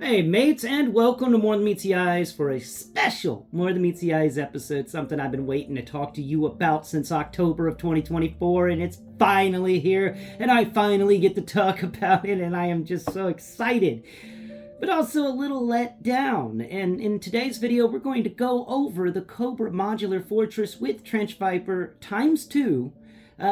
Hey mates, and welcome to More Than Meets the Eyes for a special More Than Meets the Eyes episode, something I've been waiting to talk to you about since October of 2024, and it's finally here, and I finally get to talk about it, and I am just so excited, but also a little let down. And in today's video, we're going to go over the Cobra Modular Fortress with Trench Viper ×2,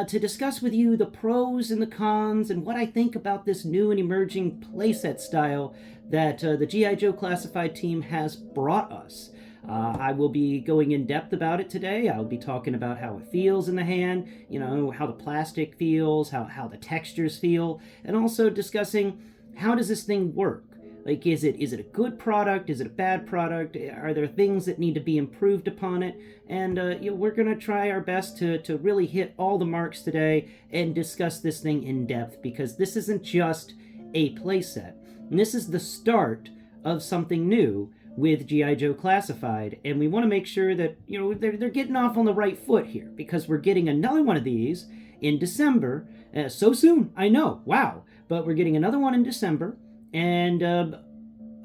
to discuss with you the pros and the cons and what I think about this new and emerging playset style that the G.I. Joe Classified team has brought us. I will be going in depth about it today. I'll be talking about how it feels in the hand, how the plastic feels, how the textures feel, and also discussing how does this thing work. Like, is it a good product? Is it a bad product? Are there things that need to be improved upon it? And we're going to try our best to really hit all the marks today and discuss this thing in depth, because this isn't just a playset. And this is the start of something new with G.I. Joe Classified, and we want to make sure that they're getting off on the right foot here, because we're getting another one of these in December. So soon, I know, wow, but we're getting another one in December. And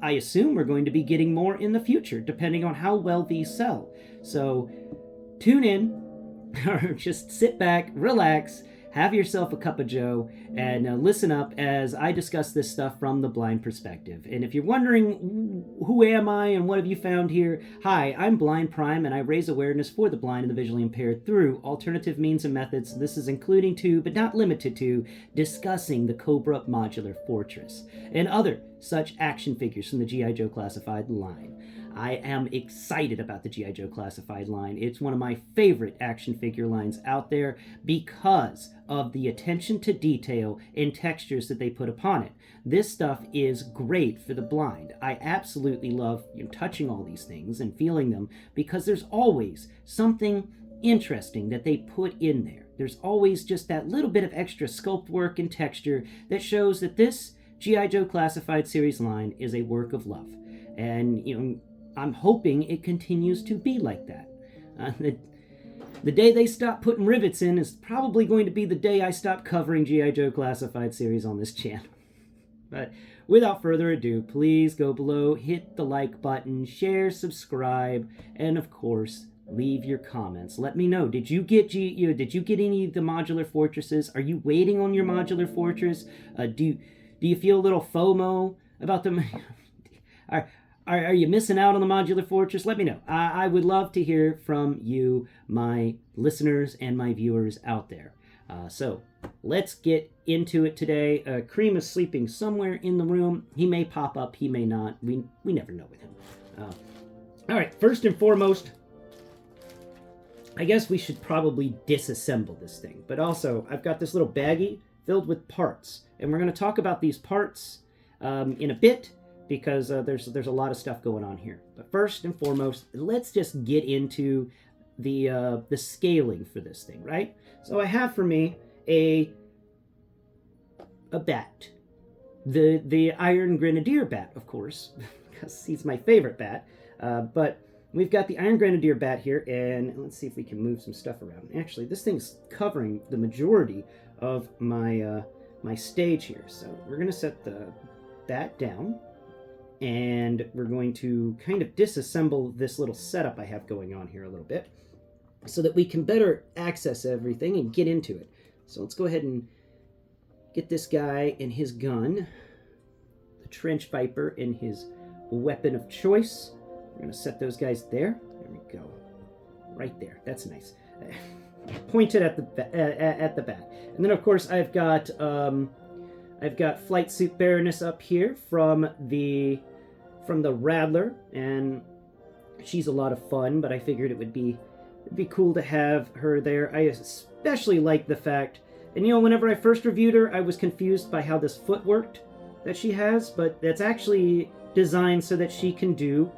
I assume we're going to be getting more in the future, depending on how well these sell. So tune in, or just sit back, relax, have yourself a cup of joe, and listen up as I discuss this stuff from the blind perspective. And if you're wondering, who am I and what have you found here? Hi, I'm Blind Prime, and I raise awareness for the blind and the visually impaired through alternative means and methods. This is including to, but not limited to, discussing the Cobra Modular Fortress and other such action figures from the G.I. Joe Classified line. I am excited about the G.I. Joe Classified line. It's one of my favorite action figure lines out there because of the attention to detail and textures that they put upon it. This stuff is great for the blind. I absolutely love touching all these things and feeling them, because there's always something interesting that they put in there. There's always just that little bit of extra sculpt work and texture that shows that this G.I. Joe Classified series line is a work of love. And, I'm hoping it continues to be like that. The day they stop putting rivets in is probably going to be the day I stop covering G.I. Joe Classified series on this channel. But without further ado, please go below, hit the like button, share, subscribe, and of course, leave your comments. Let me know. Did you get any of the modular fortresses? Are you waiting on your modular fortress? Do you feel a little FOMO about them? Are you missing out on the modular fortress? Let me know. I would love to hear from you, my listeners and my viewers out there. So let's get into it today. Cream is sleeping somewhere in the room. He may pop up, he may not. We never know with him. All right, first and foremost, I guess we should probably disassemble this thing. But also, I've got this little baggie filled with parts. And we're going to talk about these parts in a bit, because there's a lot of stuff going on here. But first and foremost, let's just get into the scaling for this thing, right? So I have for me a bat, the Iron-Granadier bat, of course, because he's my favorite bat. But we've got the Iron-Granadier bat here, and let's see if we can move some stuff around. Actually, this thing's covering the majority of my my stage here, so we're gonna set the bat down. And we're going to kind of disassemble this little setup I have going on here a little bit, so that we can better access everything and get into it. So let's go ahead and get this guy and his gun, the Trench Viper and his weapon of choice. We're going to set those guys there. There we go. Right there. That's nice. Pointed at the back. And then, of course, I've got Flight Suit Baroness up here from the Rattler, and she's a lot of fun, but I figured it'd be cool to have her there. I especially like the fact, and whenever I first reviewed her, I was confused by how this foot worked that she has, but that's actually designed so that she can do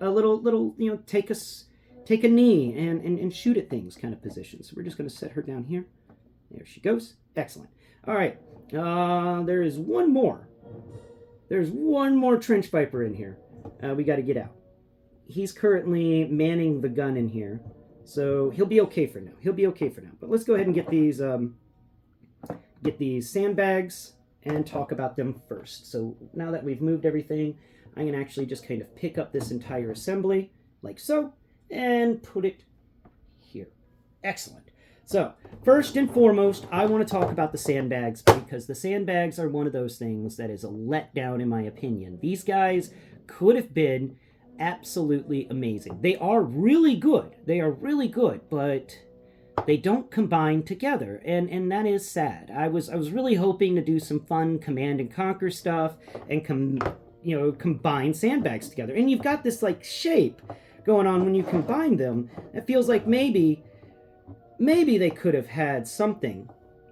a little take a knee and shoot at things kind of position. So we're just going to set her down here. There she goes. Excellent. All right. There is one more. There's one more Trench Viper in here. We got to get out. He's currently manning the gun in here, so he'll be okay for now. But let's go ahead and get these sandbags and talk about them first. So now that we've moved everything, I can actually just kind of pick up this entire assembly, like so, and put it here. Excellent. So, first and foremost, I want to talk about the sandbags, because the sandbags are one of those things that is a letdown in my opinion. These guys could have been absolutely amazing. They are really good. They are really good, but they don't combine together, and that is sad. I was really hoping to do some fun Command and Conquer stuff and combine sandbags together. And you've got this like shape going on when you combine them. It feels like maybe they could have had something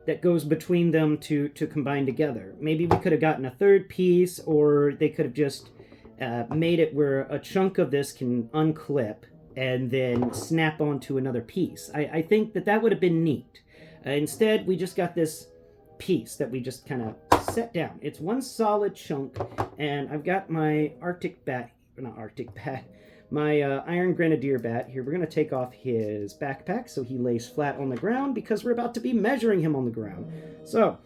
that goes between them to combine together. Maybe we could have gotten a third piece, or they could have just made it where a chunk of this can unclip and then snap onto another piece. I think that would have been neat. Instead, we just got this piece that we just kind of set down. It's one solid chunk, and I've got my my Iron-Granadier bat here. We're going to take off his backpack so he lays flat on the ground, because we're about to be measuring him on the ground. So,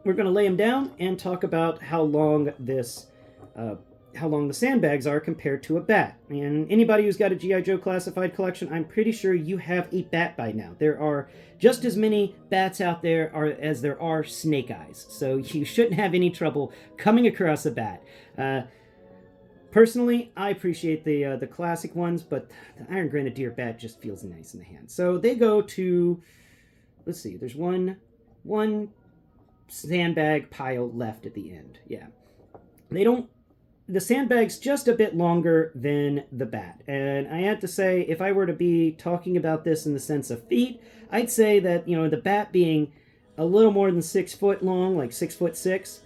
we're going to lay him down and talk about how long the sandbags are compared to a bat. And anybody who's got a G.I. Joe classified collection, I'm pretty sure you have a bat by now. There are just as many bats out there as there are snake eyes, so you shouldn't have any trouble coming across a bat. Personally, I appreciate the classic ones, but the Iron-Granadier bat just feels nice in the hand. So they go to, let's see, there's one sandbag pile left at the end. Yeah. The sandbag's just a bit longer than the bat. And I have to say, if I were to be talking about this in the sense of feet, I'd say that, the bat being a little more than 6 foot long, like 6'6",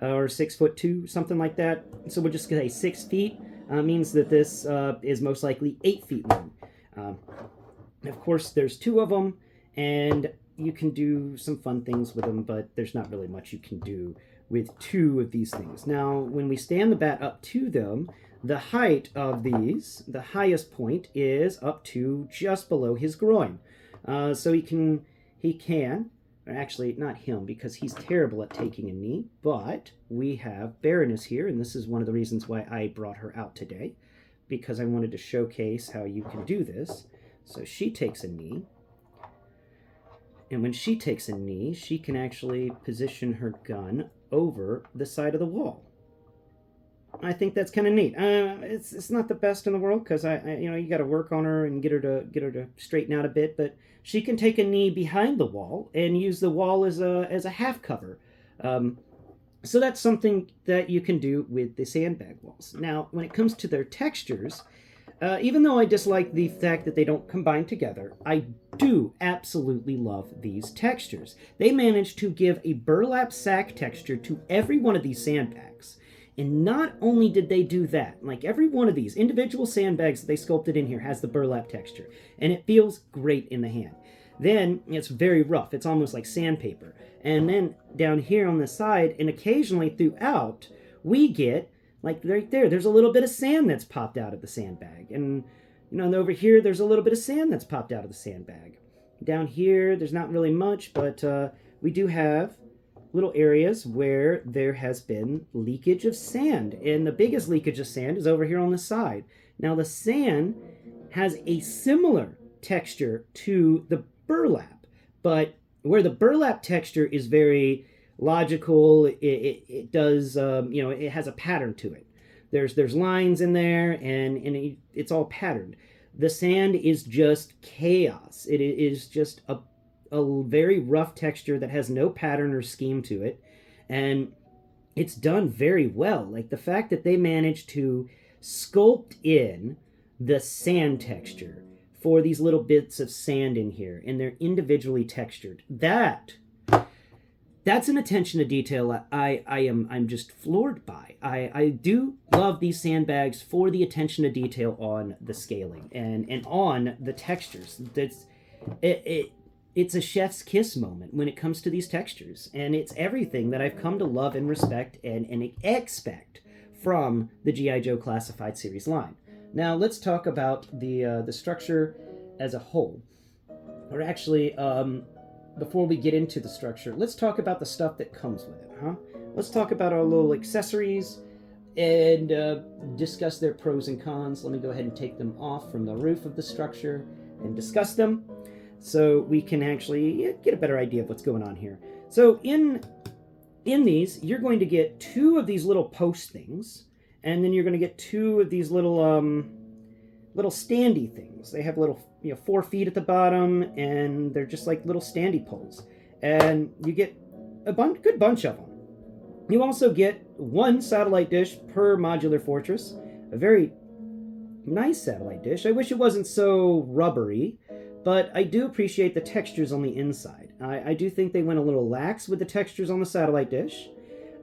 or 6'2", something like that. So we'll just say 6 feet, means that this is most likely 8 feet long. Of course, there's 2 of them, and you can do some fun things with them, but there's not really much you can do with 2 of these things. Now, when we stand the bat up to them, the height of these, the highest point is up to just below his groin. So he can, or actually not him, because he's terrible at taking a knee, but we have Baroness here, and this is one of the reasons why I brought her out today, because I wanted to showcase how you can do this. So she takes a knee, and when she takes a knee, she can actually position her gun over the side of the wall. I think that's kind of neat. It's not the best in the world, because you got to work on her and get her to straighten out a bit. But she can take a knee behind the wall and use the wall as a half cover. So that's something that you can do with the sandbag walls. Now, when it comes to their textures, even though I dislike the fact that they don't combine together, I do absolutely love these textures. They managed to give a burlap sack texture to every one of these sandbags. And not only did they do that, like every one of these individual sandbags that they sculpted in here has the burlap texture, and it feels great in the hand. Then it's very rough. It's almost like sandpaper. And then down here on the side, and occasionally throughout, we get, like right there's a little bit of sand that's popped out of the sandbag. And, and over here, there's a little bit of sand that's popped out of the sandbag. Down here, there's not really much, but we do have little areas where there has been leakage of sand. And the biggest leakage of sand is over here on the side. Now, the sand has a similar texture to the burlap, but where the burlap texture is very logical, it does, it has a pattern to it. There's lines in there, and it's all patterned. The sand is just chaos. It is just a very rough texture that has no pattern or scheme to it, and it's done very well. Like the fact that they managed to sculpt in the sand texture for these little bits of sand in here, and they're individually textured. That's an attention to detail I'm just floored by. I do love these sandbags for the attention to detail on the scaling and on the textures. It's a chef's kiss moment when it comes to these textures, and it's everything that I've come to love and respect and expect from the G.I. Joe Classified Series line. Now, let's talk about the structure as a whole. Or actually, before we get into the structure, let's talk about the stuff that comes with it, huh? let's talk about our little accessories and discuss their pros and cons. Let me go ahead and take them off from the roof of the structure and discuss them so we can actually get a better idea of what's going on here. So in these, you're going to get 2 of these little post things, and then you're going to get 2 of these little little standy things. They have little 4 feet at the bottom, and they're just like little standy poles. And you get a good bunch of them. You also get 1 satellite dish per modular fortress. A very nice satellite dish. I wish it wasn't so rubbery, but I do appreciate the textures on the inside. I do think they went a little lax with the textures on the satellite dish.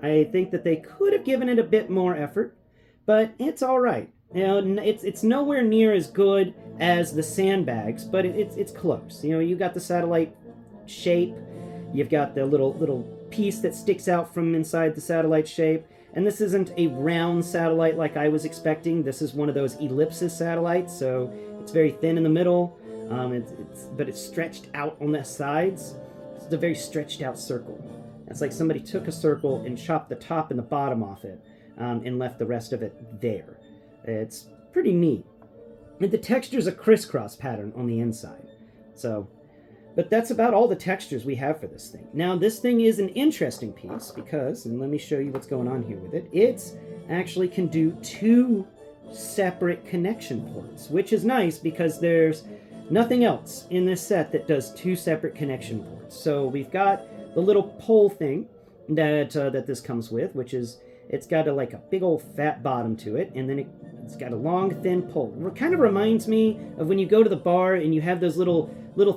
I think that they could have given it a bit more effort, but it's all right. It's nowhere near as good as the sandbags, but it's close. You got the satellite shape. You've got the little piece that sticks out from inside the satellite shape. And this isn't a round satellite like I was expecting. This is one of those ellipsis satellites, so it's very thin in the middle, but it's stretched out on the sides. It's a very stretched out circle. It's like somebody took a circle and chopped the top and the bottom off it, and left the rest of it there. It's pretty neat. And the texture's a crisscross pattern on the inside. But that's about all the textures we have for this thing. Now, this thing is an interesting piece because, and let me show you what's going on here with it, it's actually can do 2 separate connection ports, which is nice because there's nothing else in this set that does 2 separate connection ports. So we've got the little pole thing that this comes with, which is, it's got a big old fat bottom to it, and then it's got a long, thin pole. It kind of reminds me of when you go to the bar and you have those little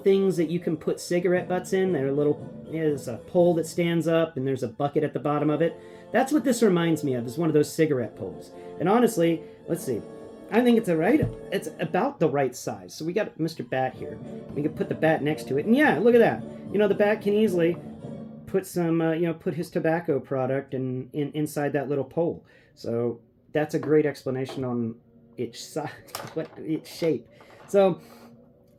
things that you can put cigarette butts in. There's a pole that stands up, and there's a bucket at the bottom of it. That's what this reminds me of, is one of those cigarette poles. And honestly, let's see. I think it's about the right size. So we got Mr. Bat here. We can put the bat next to it, and yeah, look at that. The bat can easily put some, put his tobacco product inside that little pole. So that's a great explanation on its size, its shape. So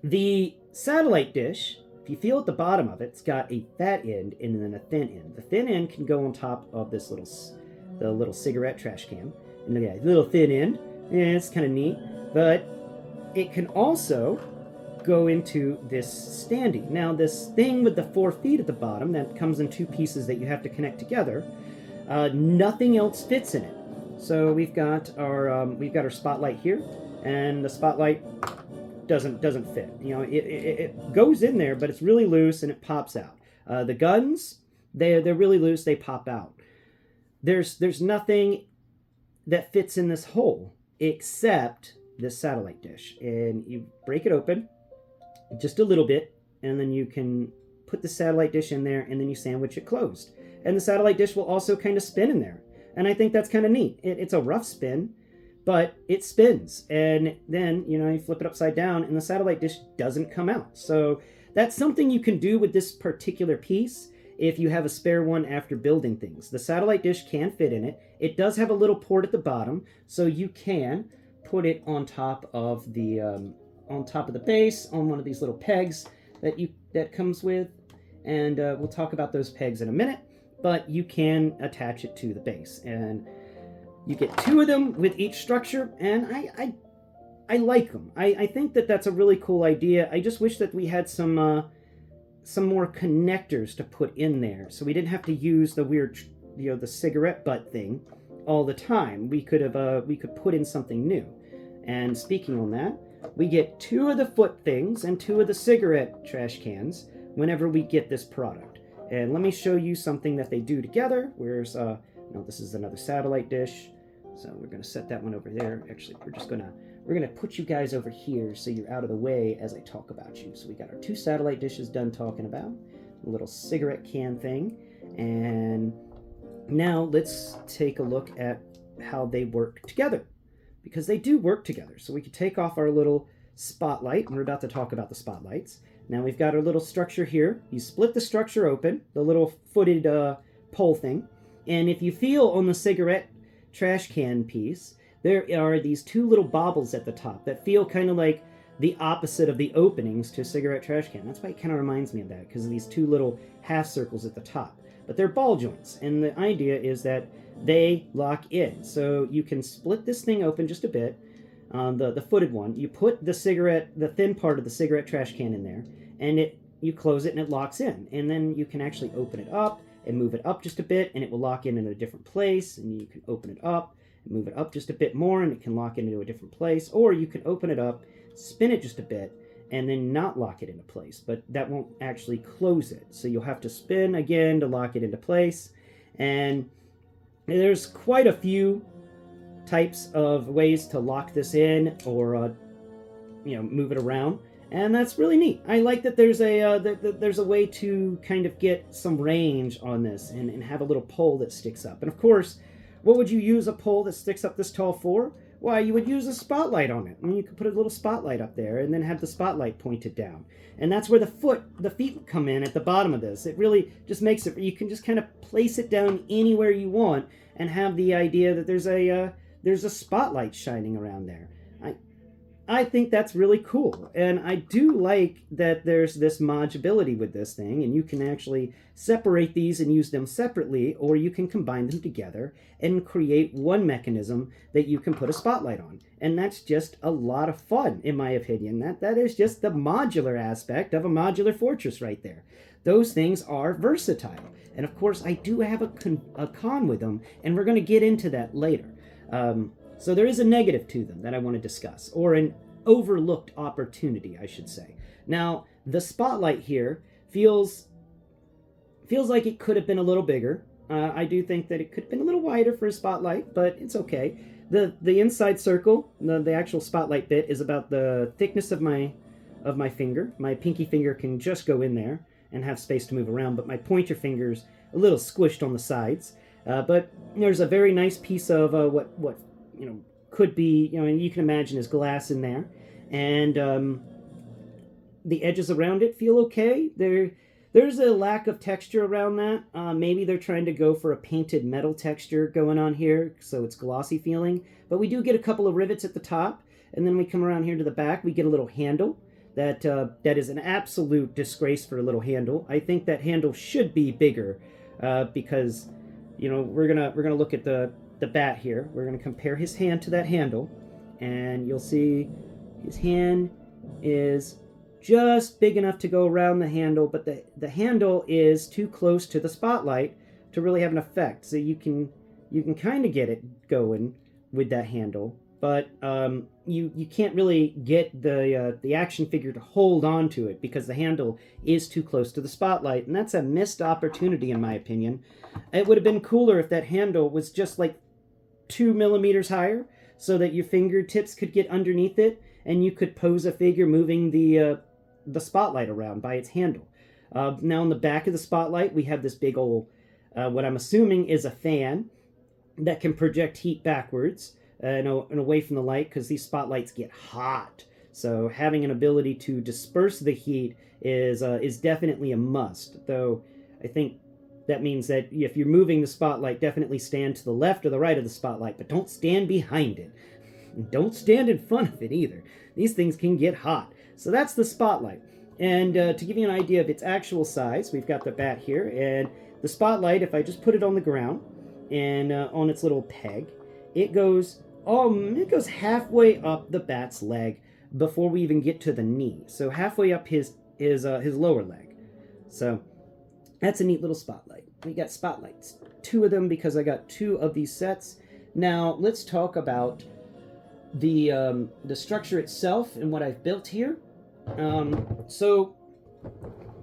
the satellite dish, if you feel at the bottom of it, it's got a fat end and then a thin end. The thin end can go on top of the little cigarette trash can. And look at that little thin end. Yeah, it's kind of neat. But it can also go into this standy. Now, this thing with the 4 feet at the bottom that comes in 2 pieces that you have to connect together, nothing else fits in it. So we've got our spotlight here, and the spotlight doesn't fit. It goes in there, but it's really loose and it pops out. The guns, they're really loose, they pop out. There's nothing that fits in this hole except this satellite dish, and you break it open just a little bit, and then you can put the satellite dish in there, and then you sandwich it closed. And the satellite dish will also kind of spin in there, and I think that's kind of neat. It's a rough spin, but it spins, and then you flip it upside down and the satellite dish doesn't come out. So that's something you can do with this particular piece if you have a spare one after building things. The satellite dish can fit in it. It does have a little port at the bottom, so you can put it on top of the base on one of these little pegs that comes with, and we'll talk about those pegs in a minute. But you can attach it to the base, and you get 2 of them with each structure, and I like them. I think that's a really cool idea. I just wish that we had some more connectors to put in there, so we didn't have to use the weird, the cigarette butt thing all the time. We could put in something new. And speaking on that, we get 2 of the foot things and 2 of the cigarette trash cans whenever we get this product. And let me show you something that they do together. This is another satellite dish. So we're going to set that one over there. Actually, we're going to put you guys over here so you're out of the way as I talk about you. So we got our 2 satellite dishes done talking about. A little cigarette can thing. And now let's take a look at how they work together, because they do work together. So we can take off our little spotlight, and we're about to talk about the spotlights. Now we've got our little structure here. You split the structure open, the little footed pole thing, and if you feel on the cigarette trash can piece, there are these 2 little bobbles at the top that feel kind of like the opposite of the openings to a cigarette trash can. That's why it kind of reminds me of that, because of these 2 little half circles at the top. but they're ball joints, and the idea is that they lock in. So you can split this thing open just a bit, the footed one. You put the thin part of the cigarette trash can in there, and you close it and it locks in. And then you can actually open it up and move it up just a bit, and it will lock in a different place. And you can open it up and move it up just a bit more, and it can lock into a different place. Or you can open it up, spin it just a bit, and then not lock it into place, but that won't actually close it. So you'll have to spin again to lock it into place. And there's quite a few types of ways to lock this in or move it around, and that's really neat. I like that there's a way to kind of get some range on this and have a little pole that sticks up. And of course, what would you use a pole that sticks up this tall for? Why, you would use a spotlight on it. I mean, you could put a little spotlight up there and then have the spotlight pointed down. And that's where the feet come in at the bottom of this. It really just makes it, you can just kind of place it down anywhere you want and have the idea that there's a spotlight shining around there. I think that's really cool, and I do like that there's this modulability with this thing, and you can actually separate these and use them separately, or you can combine them together and create one mechanism that you can put a spotlight on. And that's just a lot of fun, in my opinion. That is just the modular aspect of a modular fortress right there. Those things are versatile, and of course I do have a con with them, and we're going to get into that later. So there is a negative to them that I want to discuss, or an overlooked opportunity, I should say. Now, the spotlight here feels like it could have been a little bigger. I do think that it could have been a little wider for a spotlight, but it's okay. The inside circle, the actual spotlight bit, is about the thickness of my finger. My pinky finger can just go in there and have space to move around, but my pointer finger's a little squished on the sides. But there's a very nice piece of what could be, and you can imagine is glass in there, and the edges around it feel okay. There's a lack of texture around that. Maybe they're trying to go for a painted metal texture going on here, so it's glossy feeling. But we do get a couple of rivets at the top, and then we come around here to the back. We get a little handle that is an absolute disgrace for a little handle. I think that handle should be bigger because we're gonna look at the bat here. We're going to compare his hand to that handle, and you'll see his hand is just big enough to go around the handle, but the handle is too close to the spotlight to really have an effect. So you can kind of get it going with that handle, but you can't really get the action figure to hold on to it because the handle is too close to the spotlight, and that's a missed opportunity in my opinion. It would have been cooler if that handle was just like 2 millimeters higher, so that your fingertips could get underneath it and you could pose a figure moving the spotlight around by its handle. Now on the back of the spotlight we have this big old what I'm assuming is a fan that can project heat backwards and away from the light, because these spotlights get hot, so having an ability to disperse the heat is definitely a must. Though I think that means that if you're moving the spotlight, definitely stand to the left or the right of the spotlight, but don't stand behind it. Don't stand in front of it either. These things can get hot. So that's the spotlight. And to give you an idea of its actual size, we've got the bat here, and the spotlight, if I just put it on the ground and on its little peg, it goes halfway up the bat's leg before we even get to the knee. So halfway up his lower leg. So that's a neat little spotlight. We got spotlights, 2 of them, because I got 2 of these sets. Now let's talk about the structure itself and what I've built here. So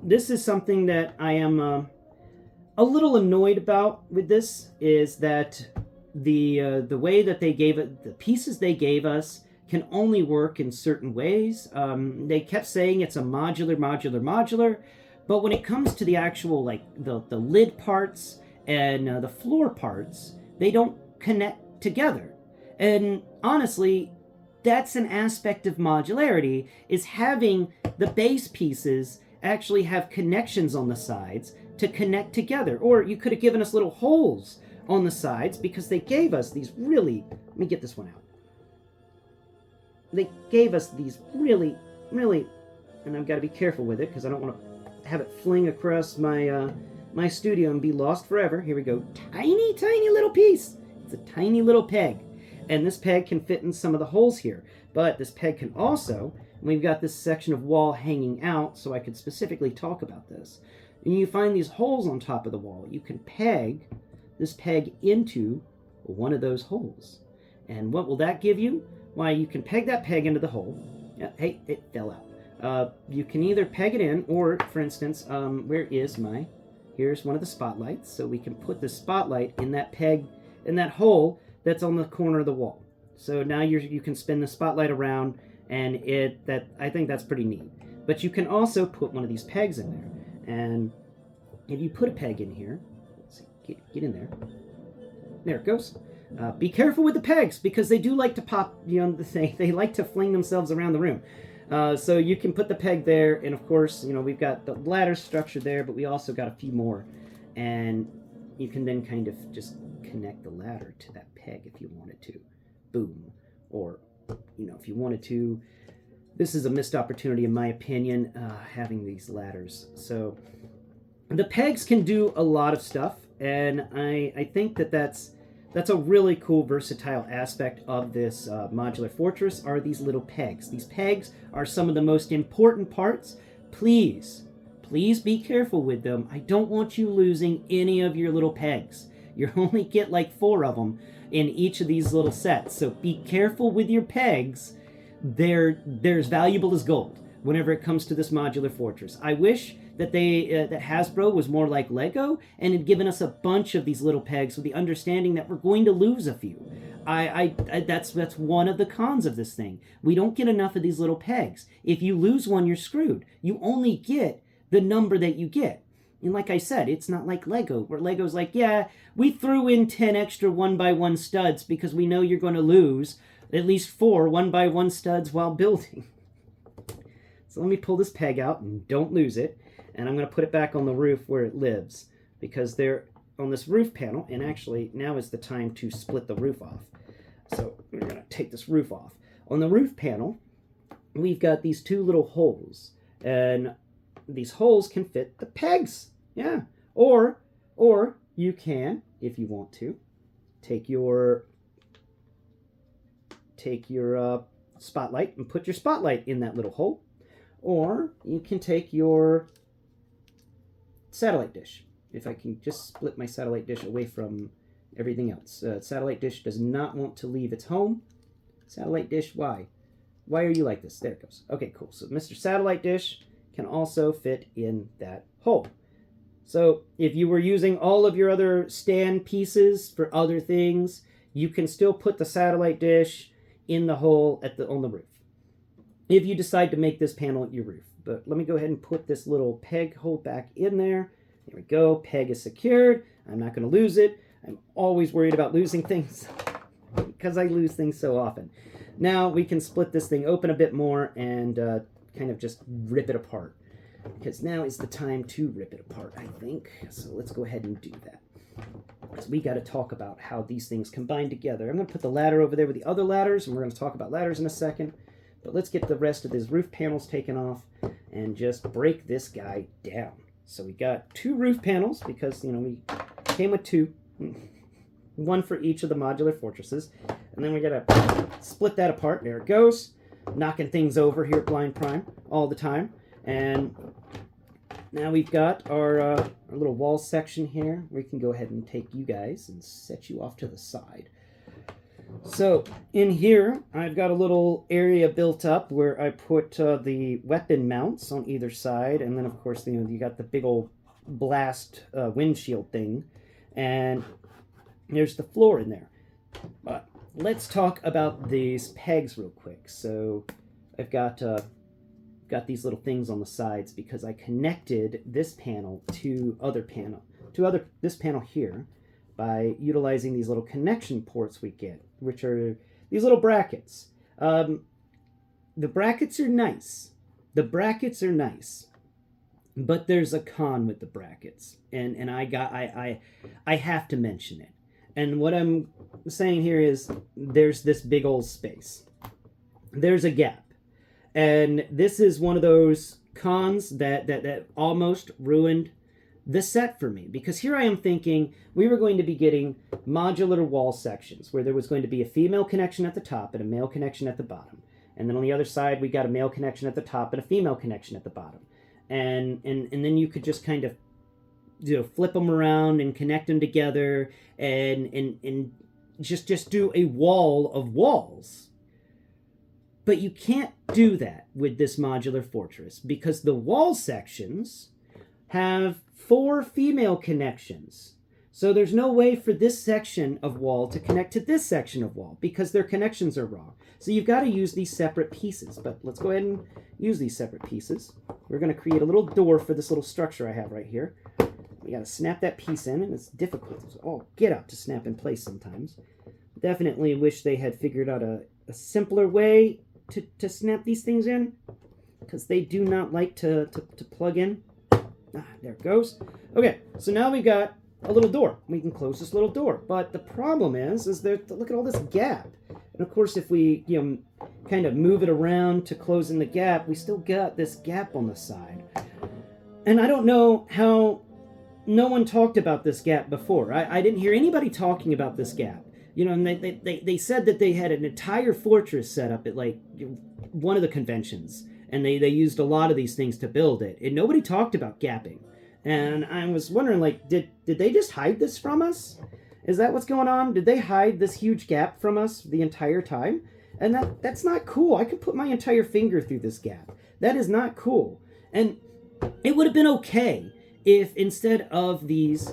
this is something that I am a little annoyed about with this, is that the way that they gave it, the pieces they gave us can only work in certain ways. They kept saying it's a modular, but when it comes to the actual, like, the lid parts and the floor parts, they don't connect together. And honestly, that's an aspect of modularity, is having the base pieces actually have connections on the sides to connect together. Or you could have given us little holes on the sides, because they gave us these really... Let me get this one out. They gave us these really... And I've got to be careful with it, because I don't want to have it fling across my my studio and be lost forever. Here we go. Tiny, tiny little piece. It's a tiny little peg. And this peg can fit in some of the holes here. But this peg can also, and we've got this section of wall hanging out, so I could specifically talk about this. And you find these holes on top of the wall. You can peg this peg into one of those holes. And what will that give you? Why, you can peg that peg into the hole. Hey, it fell out. You can either peg it in, or, for instance, where is my... Here's one of the spotlights, so we can put the spotlight in that peg, in that hole that's on the corner of the wall. So now you can spin the spotlight around, and I think that's pretty neat. But you can also put one of these pegs in there. And if you put a peg in here, let's see, get in there. There it goes. Be careful with the pegs, because they do like to pop, they like to fling themselves around the room. So you can put the peg there, and of course, we've got the ladder structure there, but we also got a few more. And you can then kind of just connect the ladder to that peg if you wanted to. Boom. Or, if you wanted to, this is a missed opportunity in my opinion, having these ladders. So the pegs can do a lot of stuff, and I think that's a really cool, versatile aspect of this modular fortress, are these little pegs. These pegs are some of the most important parts. Please be careful with them. I don't want you losing any of your little pegs. You only get like 4 of them in each of these little sets, so be careful with your pegs. They're as valuable as gold whenever it comes to this modular fortress. I wish that that Hasbro was more like Lego and had given us a bunch of these little pegs with the understanding that we're going to lose a few. That's one of the cons of this thing. We don't get enough of these little pegs. If you lose one, you're screwed. You only get the number that you get. And like I said, it's not like Lego, where Lego's like, yeah, we threw in 10 extra 1x1 studs because we know you're going to lose at least 4 1x1 studs while building. So let me pull this peg out and don't lose it. And I'm going to put it back on the roof where it lives, because they're on this roof panel, and actually now is the time to split the roof off. So we're going to take this roof off. On the roof panel, we've got these 2 little holes, and these holes can fit the pegs. Yeah. Or you can, if you want to, take your spotlight and put your spotlight in that little hole. Or you can take your satellite dish. If I can just split my satellite dish away from everything else. Satellite dish does not want to leave its home. Satellite dish, why? Why are you like this? There it goes. Okay, cool. So Mr. Satellite Dish can also fit in that hole. So if you were using all of your other stand pieces for other things, you can still put the satellite dish in the hole on the roof, if you decide to make this panel your roof. But let me go ahead and put this little peg hole back in there. There we go. Peg is secured. I'm not going to lose it. I'm always worried about losing things because I lose things so often. Now we can split this thing open a bit more and kind of just rip it apart, because now is the time to rip it apart, I think. So let's go ahead and do that, because we got to talk about how these things combine together. I'm going to put the ladder over there with the other ladders, and we're going to talk about ladders in a second. But let's get the rest of these roof panels taken off and just break this guy down. So we got 2 roof panels, because, we came with 2. 1 for each of the modular fortresses. And then we got to split that apart. There it goes. Knocking things over here at Blind Prime all the time. And now we've got our little wall section here. We can go ahead and take you guys and set you off to the side. So in here, I've got a little area built up where I put the weapon mounts on either side. And then, of course, you got the big old blast windshield thing. And there's the floor in there. But let's talk about these pegs real quick. So I've got these little things on the sides because I connected this panel to this panel here by utilizing these little connection ports we get, which are these little brackets. The brackets are nice. But there's a con with the brackets, and I have to mention it. And what I'm saying here is there's this big old space. There's a gap. And this is one of those cons that almost ruined the set for me, because here I am thinking we were going to be getting modular wall sections where there was going to be a female connection at the top and a male connection at the bottom. And then on the other side, we got a male connection at the top and a female connection at the bottom. And then you could just kind of, you know, flip them around and connect them together and just do a wall of walls. But you can't do that with this modular fortress because the wall sections have 4 female connections. So there's no way for this section of wall to connect to this section of wall because their connections are wrong. So you've got to use these separate pieces. But let's go ahead and use these separate pieces. We're going to create a little door for this little structure I have right here. We got to snap that piece in, and it's difficult. It's all get out to snap in place sometimes. Definitely wish they had figured out a simpler way to snap these things in, because they do not like to plug in. There it goes. Okay, so now we've got a little door. We can close this little door. But the problem is that look at all this gap. And of course, if we kind of move it around to close in the gap, we still got this gap on the side. And I don't know how no one talked about this gap before. I didn't hear anybody talking about this gap. And they said that they had an entire fortress set up at like one of the conventions, and they used a lot of these things to build it, and nobody talked about gapping. And I was wondering, like, did they just hide this from us? Is that what's going on? Did they hide this huge gap from us the entire time? And that's not cool. I could put my entire finger through this gap. That is not cool. And it would have been okay if instead of these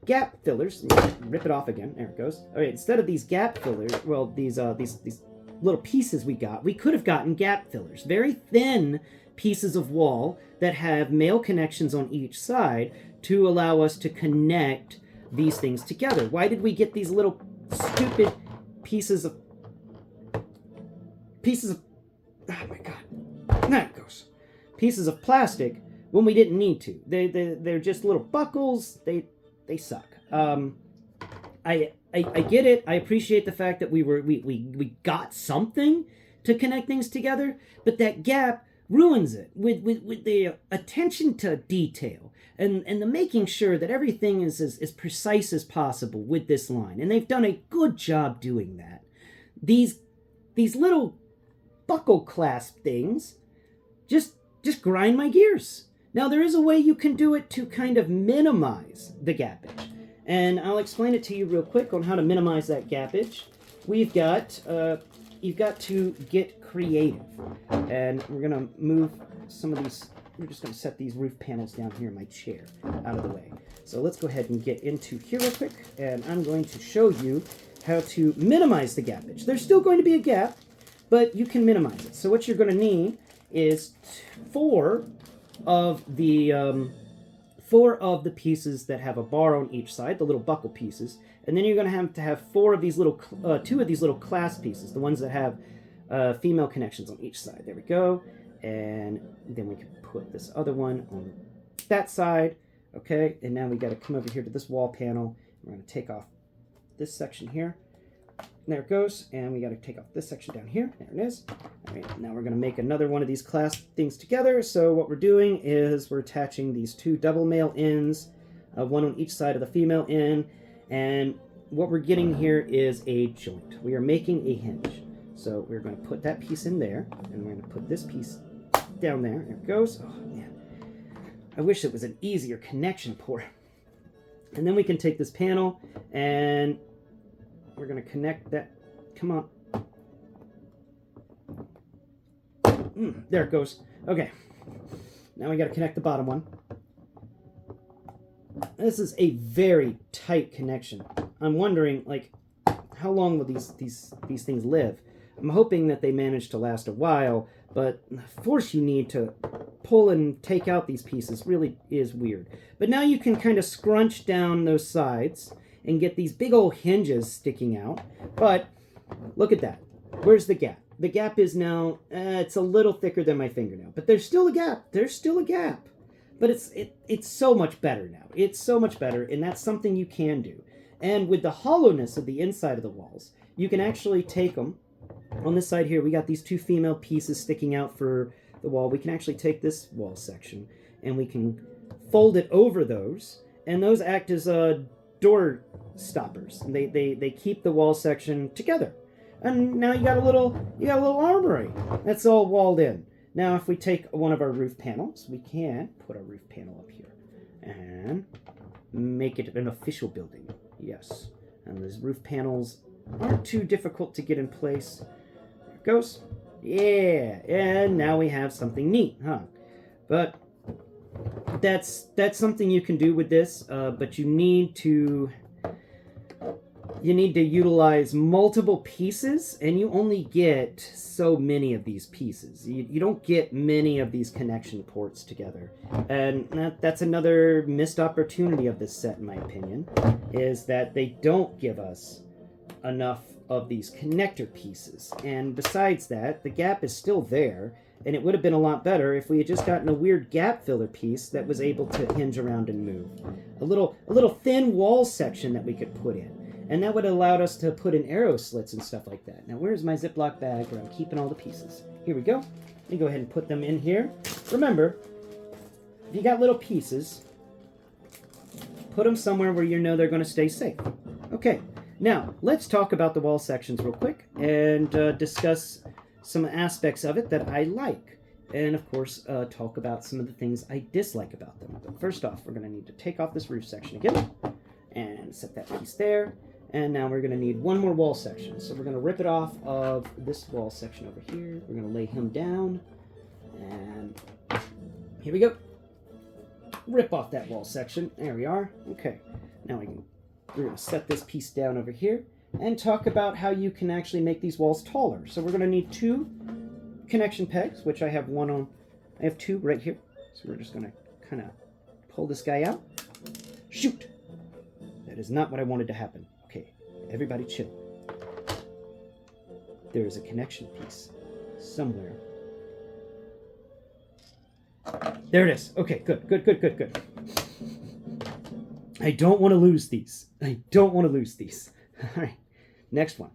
gap fillers, rip it off again, there it goes. All right, instead of these gap fillers, well, these little pieces we could have gotten gap fillers, very thin pieces of wall that have male connections on each side to allow us to connect these things together. Why did we get these little stupid pieces of oh my god, there it goes, pieces of plastic when we didn't need to? They're just little buckles. They suck. I get it. I appreciate the fact that we got something to connect things together, but that gap ruins it with the attention to detail and the making sure that everything is as precise as possible with this line. And they've done a good job doing that. These little buckle clasp things just grind my gears. Now, there is a way you can do it to kind of minimize the gappage. And I'll explain it to you real quick on how to minimize that gappage. You've got to get creative. And we're going to move some of these, we're just going to set these roof panels down here in my chair out of the way. So let's go ahead and get into here real quick. And I'm going to show you how to minimize the gappage. There's still going to be a gap, but you can minimize it. So what you're going to need is 4 of the pieces that have a bar on each side, the little buckle pieces, and then you're going to have 4 of these little 2 of these little clasp pieces, the ones that have female connections on each side. There we go. And then we can put this other one on that side. Okay, and now we got to come over here to this wall panel. We're going to take off this section here. There it goes. And we got to take off this section down here. There it is. All right, now we're going to make another one of these clasp things together. So what we're doing is we're attaching these 2 double male ends, one on each side of the female end. And what we're getting here is a joint. We are making a hinge. So we're going to put that piece in there, and we're going to put this piece down there. There it goes. Oh, man. I wish it was an easier connection port. And then we can take this panel, and we're going to connect that. Come on. There it goes. Okay. Now we got to connect the bottom one. This is a very tight connection. I'm wondering, like, how long will these things live? I'm hoping that they manage to last a while, but the force you need to pull and take out these pieces really is weird. But now you can kind of scrunch down those sides and get these big old hinges sticking out. But look at that. Where's the gap? The gap is now, it's a little thicker than my fingernail, but there's still a gap. There's still a gap. But it's so much better now. It's so much better, and that's something you can do. And with the hollowness of the inside of the walls, you can actually take them. On this side here, we got these 2 female pieces sticking out for the wall. We can actually take this wall section, and we can fold it over those, and those act as door stoppers. They keep the wall section together. And now you got a little armory that's all walled in. Now, if we take one of our roof panels, we can put our roof panel up here and make it an official building. Yes. And these roof panels aren't too difficult to get in place. There it goes. Yeah. And now we have something neat, huh? But that's something you can do with this, but you need to utilize multiple pieces, and you only get so many of these pieces. You don't get many of these connection ports together. And that's another missed opportunity of this set, in my opinion, is that they don't give us enough of these connector pieces. And besides that, the gap is still there, and it would have been a lot better if we had just gotten a weird gap filler piece that was able to hinge around and move. A little thin wall section that we could put in. And that would have allowed us to put in arrow slits and stuff like that. Now, where's my Ziploc bag where I'm keeping all the pieces? Here we go. Let me go ahead and put them in here. Remember, if you got little pieces, put them somewhere where you know they're going to stay safe. Okay, now, let's talk about the wall sections real quick and discuss some aspects of it that I like. And, of course, talk about some of the things I dislike about them. But first off, we're going to need to take off this roof section again and set that piece there. And now we're going to need one more wall section. So we're going to rip it off of this wall section over here. We're going to lay him down. And here we go. Rip off that wall section. There we are. Okay. Now we're going to set this piece down over here and talk about how you can actually make these walls taller. So we're going to need 2 connection pegs, which I have one on. I have 2 right here. So we're just going to kind of pull this guy out. Shoot! That is not what I wanted to happen. Okay, everybody chill. There is a connection piece somewhere. There it is. Okay, good. I don't want to lose these. All right, next one.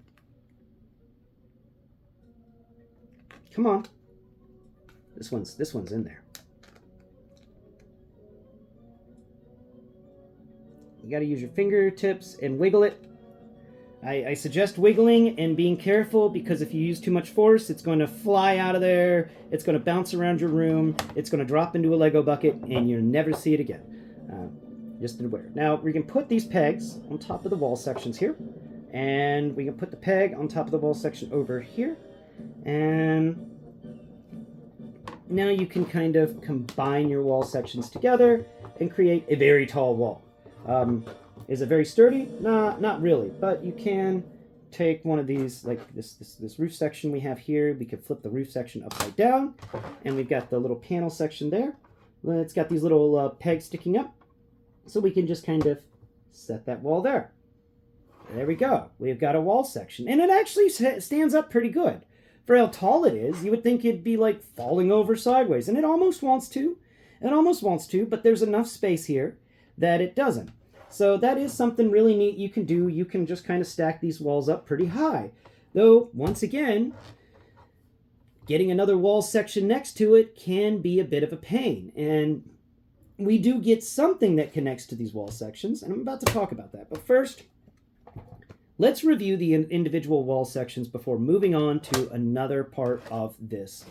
Come on. This one's in there. You got to use your fingertips and wiggle it. I suggest wiggling and being careful, because if you use too much force, it's going to fly out of there. It's going to bounce around your room. It's going to drop into a Lego bucket, and you'll never see it again. Just beware. Now, we can put these pegs on top of the wall sections here. And we can put the peg on top of the wall section over here. And now you can kind of combine your wall sections together and create a very tall wall. Is it very sturdy? Nah, not really. But you can take one of these, like this roof section we have here. We could flip the roof section upside down. And we've got the little panel section there. It's got these little pegs sticking up. So we can just kind of set that wall there. There we go. We've got a wall section. And it actually stands up pretty good. For how tall it is, you would think it'd be like falling over sideways. And it almost wants to. But there's enough space here that it doesn't. So that is something really neat you can do. You can just kind of stack these walls up pretty high. Though, once again, getting another wall section next to it can be a bit of a pain. And we do get something that connects to these wall sections, and I'm about to talk about that. But first, let's review the individual wall sections before moving on to another part of this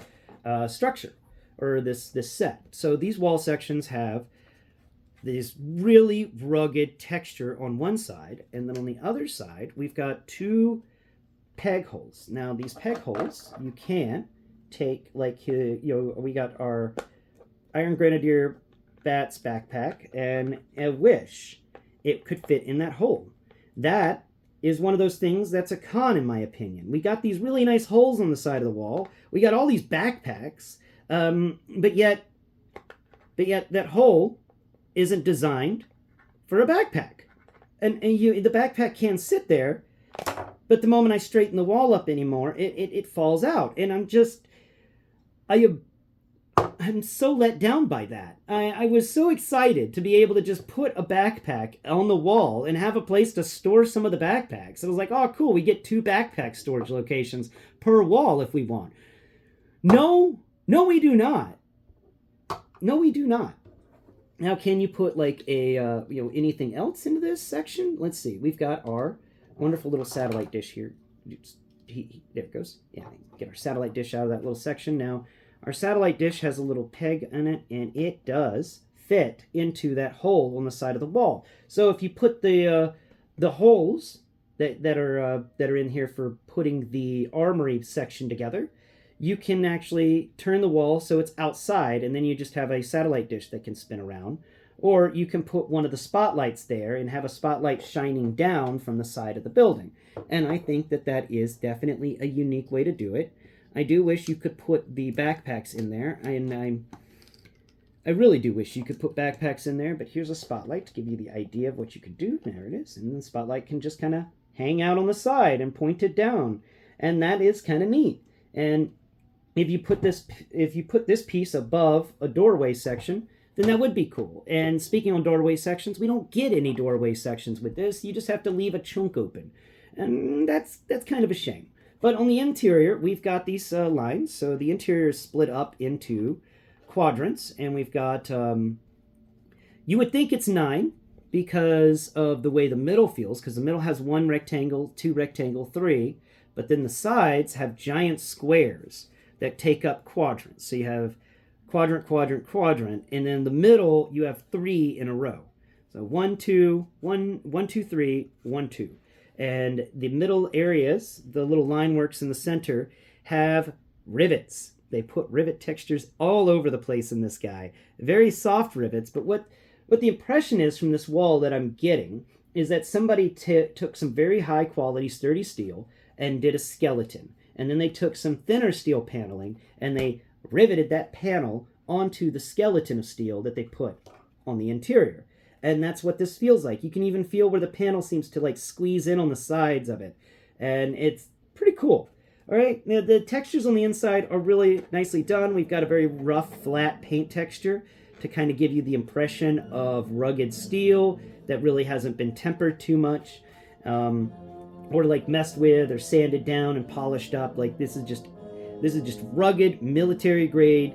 structure, or this set. So these wall sections have this really rugged texture on one side, and then on the other side, we've got 2 peg holes. Now, these peg holes, you can take, like, we got our Iron-Granadier B.A.T's backpack, and I wish it could fit in that hole. That is one of those things that's a con, in my opinion. We got these really nice holes on the side of the wall. We got all these backpacks, but yet that hole isn't designed for a backpack. And the backpack can sit there, but the moment I straighten the wall up anymore, it falls out. And I'm so let down by that. I was so excited to be able to just put a backpack on the wall and have a place to store some of the backpacks. I was like, oh, cool, we get 2 backpack storage locations per wall if we want. No, we do not. No, we do not. Now, can you put like a anything else into this section? Let's see. We've got our wonderful little satellite dish here. There it goes. Yeah, get our satellite dish out of that little section. Now, our satellite dish has a little peg in it, and it does fit into that hole on the side of the wall. So if you put the holes that are in here for putting the armory section together, you can actually turn the wall so it's outside, and then you just have a satellite dish that can spin around. Or you can put one of the spotlights there and have a spotlight shining down from the side of the building. And I think that that is definitely a unique way to do it. I do wish you could put the backpacks in there, and I really do wish you could put backpacks in there, but here's a spotlight to give you the idea of what you could do. There it is. And the spotlight can just kind of hang out on the side and point it down. And that is kind of neat. And if you put this piece above a doorway section, then that would be cool. And speaking on doorway sections, we don't get any doorway sections with this. You just have to leave a chunk open. And that's kind of a shame. But on the interior, we've got these lines. So the interior is split up into quadrants. And we've got, you would think it's 9 because of the way the middle feels. Because the middle has 1 rectangle, 2 rectangle, 3. But then the sides have giant squares that take up quadrants. So you have quadrant, quadrant, quadrant, and then the middle you have 3 in a row. So 1, 2, 1, 1, 2, 3, 1, 2. And the middle areas, the little line works in the center, have rivets. They put rivet textures all over the place in this guy. Very soft rivets, but what the impression is from this wall that I'm getting is that somebody took some very high quality sturdy steel and did a skeleton. And then they took some thinner steel paneling and they riveted that panel onto the skeleton of steel that they put on the interior. And that's what this feels like. You can even feel where the panel seems to like squeeze in on the sides of it. And it's pretty cool. All right, now the textures on the inside are really nicely done. We've got a very rough, flat paint texture to kind of give you the impression of rugged steel that really hasn't been tempered too much. Or like messed with or sanded down and polished up. Like this is just rugged military grade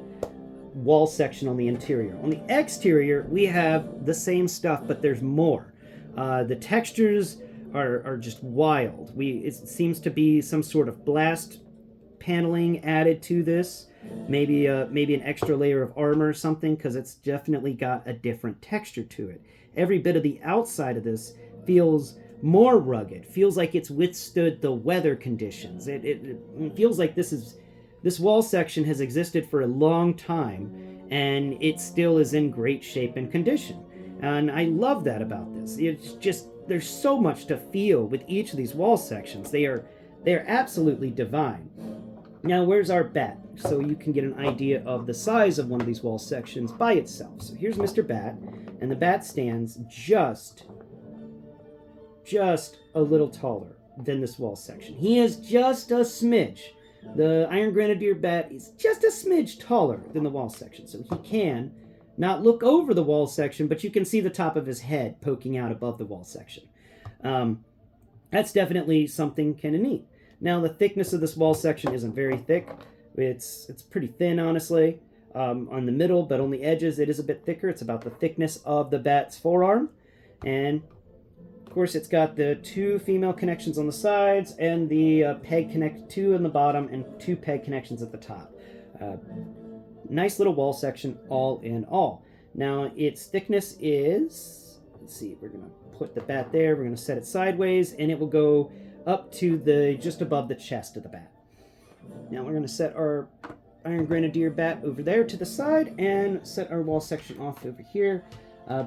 wall section on the interior. On the exterior, we have the same stuff, but there's more. The textures are just wild. It seems to be some sort of blast paneling added to this. Maybe an extra layer of armor or something, because it's definitely got a different texture to it. Every bit of the outside of this feels more rugged. Feels like it's withstood the weather conditions. It feels like this wall section has existed for a long time, and it still is in great shape and condition. And I love that about this. It's just, there's so much to feel with each of these wall sections. They are absolutely divine. Now, where's our bat? So you can get an idea of the size of one of these wall sections by itself. So here's Mr. Bat, and the bat stands just a little taller than this wall section. He is just a smidge. The Iron-Granadier bat is just a smidge taller than the wall section, so he can not look over the wall section, but you can see the top of his head poking out above the wall section. That's definitely something kind of neat. Now, the thickness of this wall section isn't very thick. It's pretty thin, honestly, on the middle, but on the edges it is a bit thicker. It's about the thickness of the bat's forearm, and of course, it's got the 2 female connections on the sides and the peg connect 2 on the bottom and 2 peg connections at the top. Nice little wall section all in all. Now, its thickness is, let's see, we're going to put the bat there. We're going to set it sideways, and it will go up to just above the chest of the bat. Now, we're going to set our Iron-Granadier bat over there to the side and set our wall section off over here.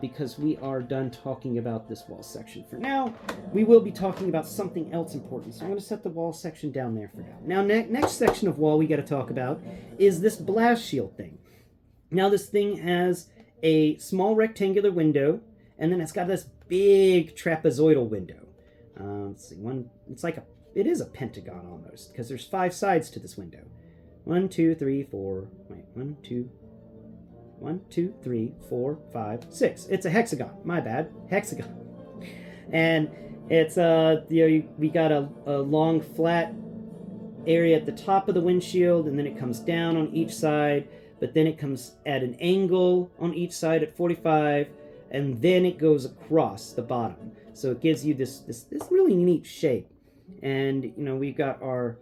Because we are done talking about this wall section for now. We will be talking about something else important. So I'm going to set the wall section down there for now. Now, next section of wall we got to talk about is this blast shield thing. Now, this thing has a small rectangular window, and then it's got this big trapezoidal window. Let's see, it is a pentagon almost, because there's 5 sides to this window. 1, 2, 3, 4, wait, 1, 2, 3, 4, 5, 6. It's a hexagon. My bad. Hexagon. And it's we got a long flat area at the top of the windshield, and then it comes down on each side. but then it comes at an angle on each side at 45, and then it goes across the bottom. So it gives you this really neat shape. And, you know, we've got our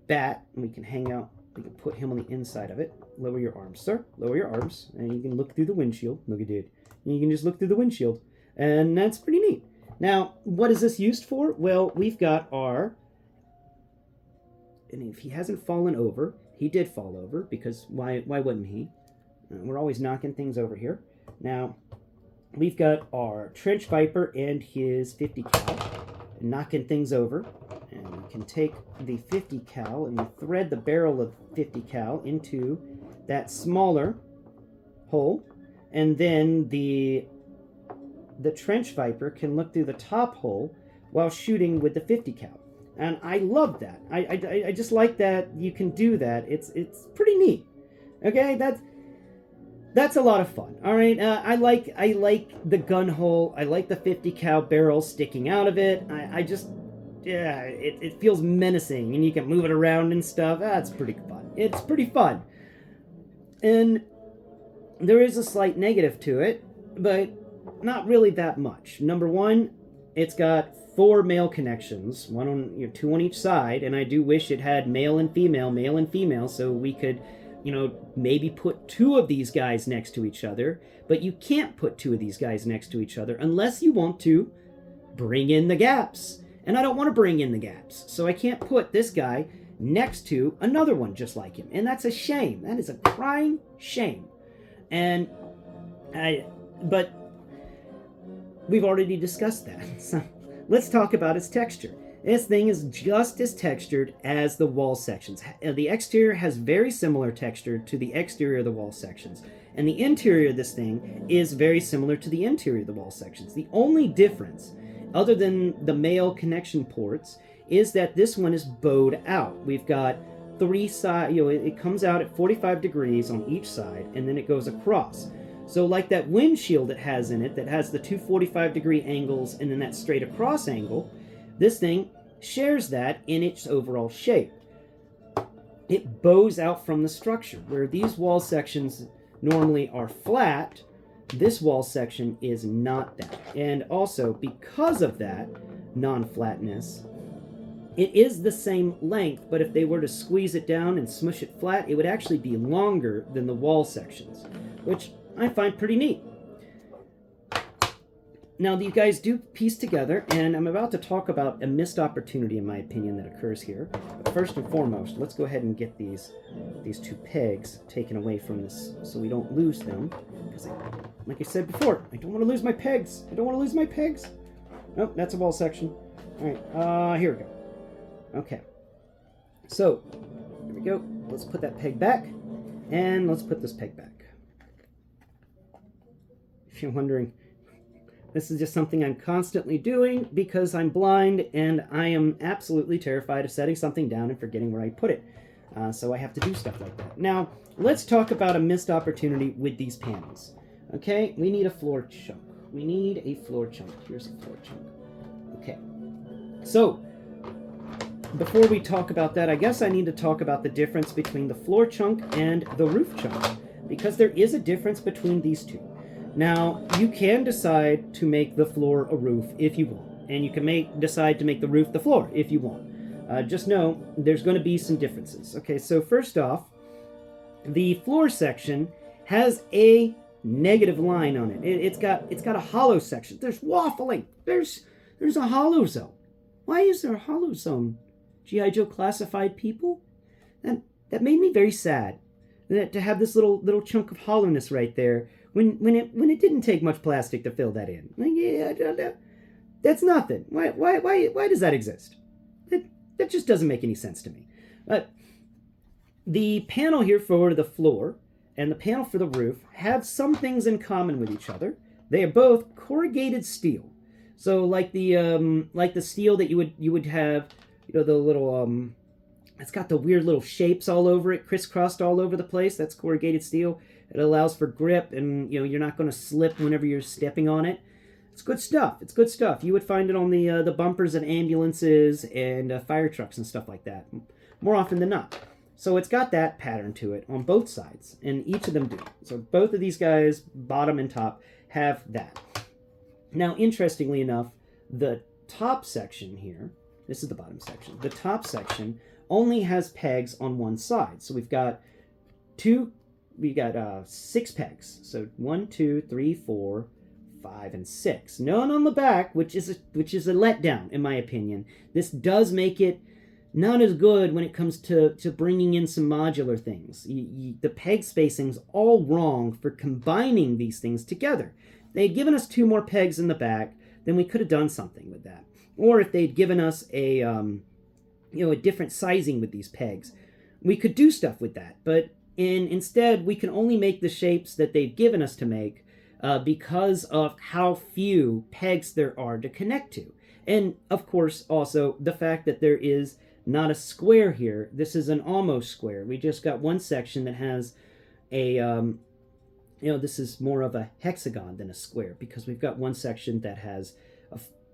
bat, and we can hang out, we can put him on the inside of it. Lower your arms, sir. Lower your arms, and you can look through the windshield. Look at it. And you can just look through the windshield. And that's pretty neat. Now, what is this used for? Well, we've got our... And if he hasn't fallen over, he did fall over, because why wouldn't he? We're always knocking things over here. Now, we've got our Trench Viper and his 50 cal, knocking things over. And we can take the 50 cal and we thread the barrel of 50 cal into that smaller hole. And then the Trench Viper can look through the top hole while shooting with the 50 cal. And I love that. I just like that you can do that. It's pretty neat. Okay, that's a lot of fun. All right, I like the gun hole. I like the 50 cal barrel sticking out of it. Yeah, it feels menacing, and you can move it around and stuff. That's pretty fun. It's pretty fun. And there is a slight negative to it, but not really that much. Number one, it's got 4 male connections, two on each side, and I do wish it had male and female, so we could, you know, maybe put 2 of these guys next to each other, but you can't put 2 of these guys next to each other unless you want to bring in the gaps. And I don't want to bring in the gaps, so I can't put this guy next to another one just like him. And that's a shame. That is a crying shame. But we've already discussed that. So let's talk about its texture. This thing is just as textured as the wall sections. The exterior has very similar texture to the exterior of the wall sections. And the interior of this thing is very similar to the interior of the wall sections. The only difference, other than the male connection ports, is that this one is bowed out. We've got 3 sides, it comes out at 45 degrees on each side, and then it goes across. So like that windshield it has in it, that has the 2 45-degree angles and then that straight across angle, this thing shares that in its overall shape. It bows out from the structure. Where these wall sections normally are flat, this wall section is not that. And also, because of that non-flatness, it is the same length, but if they were to squeeze it down and smush it flat, it would actually be longer than the wall sections, which I find pretty neat. Now, you guys do piece together, and I'm about to talk about a missed opportunity, in my opinion, that occurs here. But first and foremost, let's go ahead and get these 2 pegs taken away from this so we don't lose them. Because, like I said before, I don't want to lose my pegs. Nope, that's a wall section. All right, here we go. Okay. So, here we go. Let's put that peg back, and let's put this peg back. If you're wondering, this is just something I'm constantly doing because I'm blind and I am absolutely terrified of setting something down and forgetting where I put it. So I have to do stuff like that. Now, let's talk about a missed opportunity with these panels. Okay, we need a floor chunk. Here's a floor chunk. Okay, so before we talk about that, I guess I need to talk about the difference between the floor chunk and the roof chunk, because there is a difference between these two. Now, you can decide to make the floor a roof if you want, and you can decide to make the roof the floor if you want. Just know there's going to be some differences. Okay, so first off, the floor section has a negative line on it. It's got a hollow section. There's waffling. There's a hollow zone. Why is there a hollow zone? G.I. Joe classified people? That made me very sad. To have this little chunk of hollowness right there when it didn't take much plastic to fill that in. Like, yeah, that's nothing. Why does that exist? That just doesn't make any sense to me. The panel here for the floor and the panel for the roof have some things in common with each other. They are both corrugated steel. So like the steel that you would have, the little it's got the weird little shapes all over it, crisscrossed all over the place. That's corrugated steel. It allows for grip, and you're not going to slip whenever you're stepping on it. It's good stuff. You would find it on the bumpers of ambulances and fire trucks and stuff like that, more often than not. So it's got that pattern to it on both sides, and each of them do. So both of these guys, bottom and top, have that. Now, interestingly enough, the top section here, this is the bottom section, the top section only has pegs on one side. So we've got 6 pegs. So 1, 2, 3, 4, 5, and 6. None on the back, which is a letdown, in my opinion. This does make it not as good when it comes to bringing in some modular things. The peg spacing's all wrong for combining these things together. They had given us 2 more pegs in the back, then we could have done something with that. Or if they'd given us a different sizing with these pegs, we could do stuff with that. But instead, we can only make the shapes that they've given us to make because of how few pegs there are to connect to. And, of course, also the fact that there is not a square here. This is an almost square. We just got one section that has a, this is more of a hexagon than a square, because we've got one section that has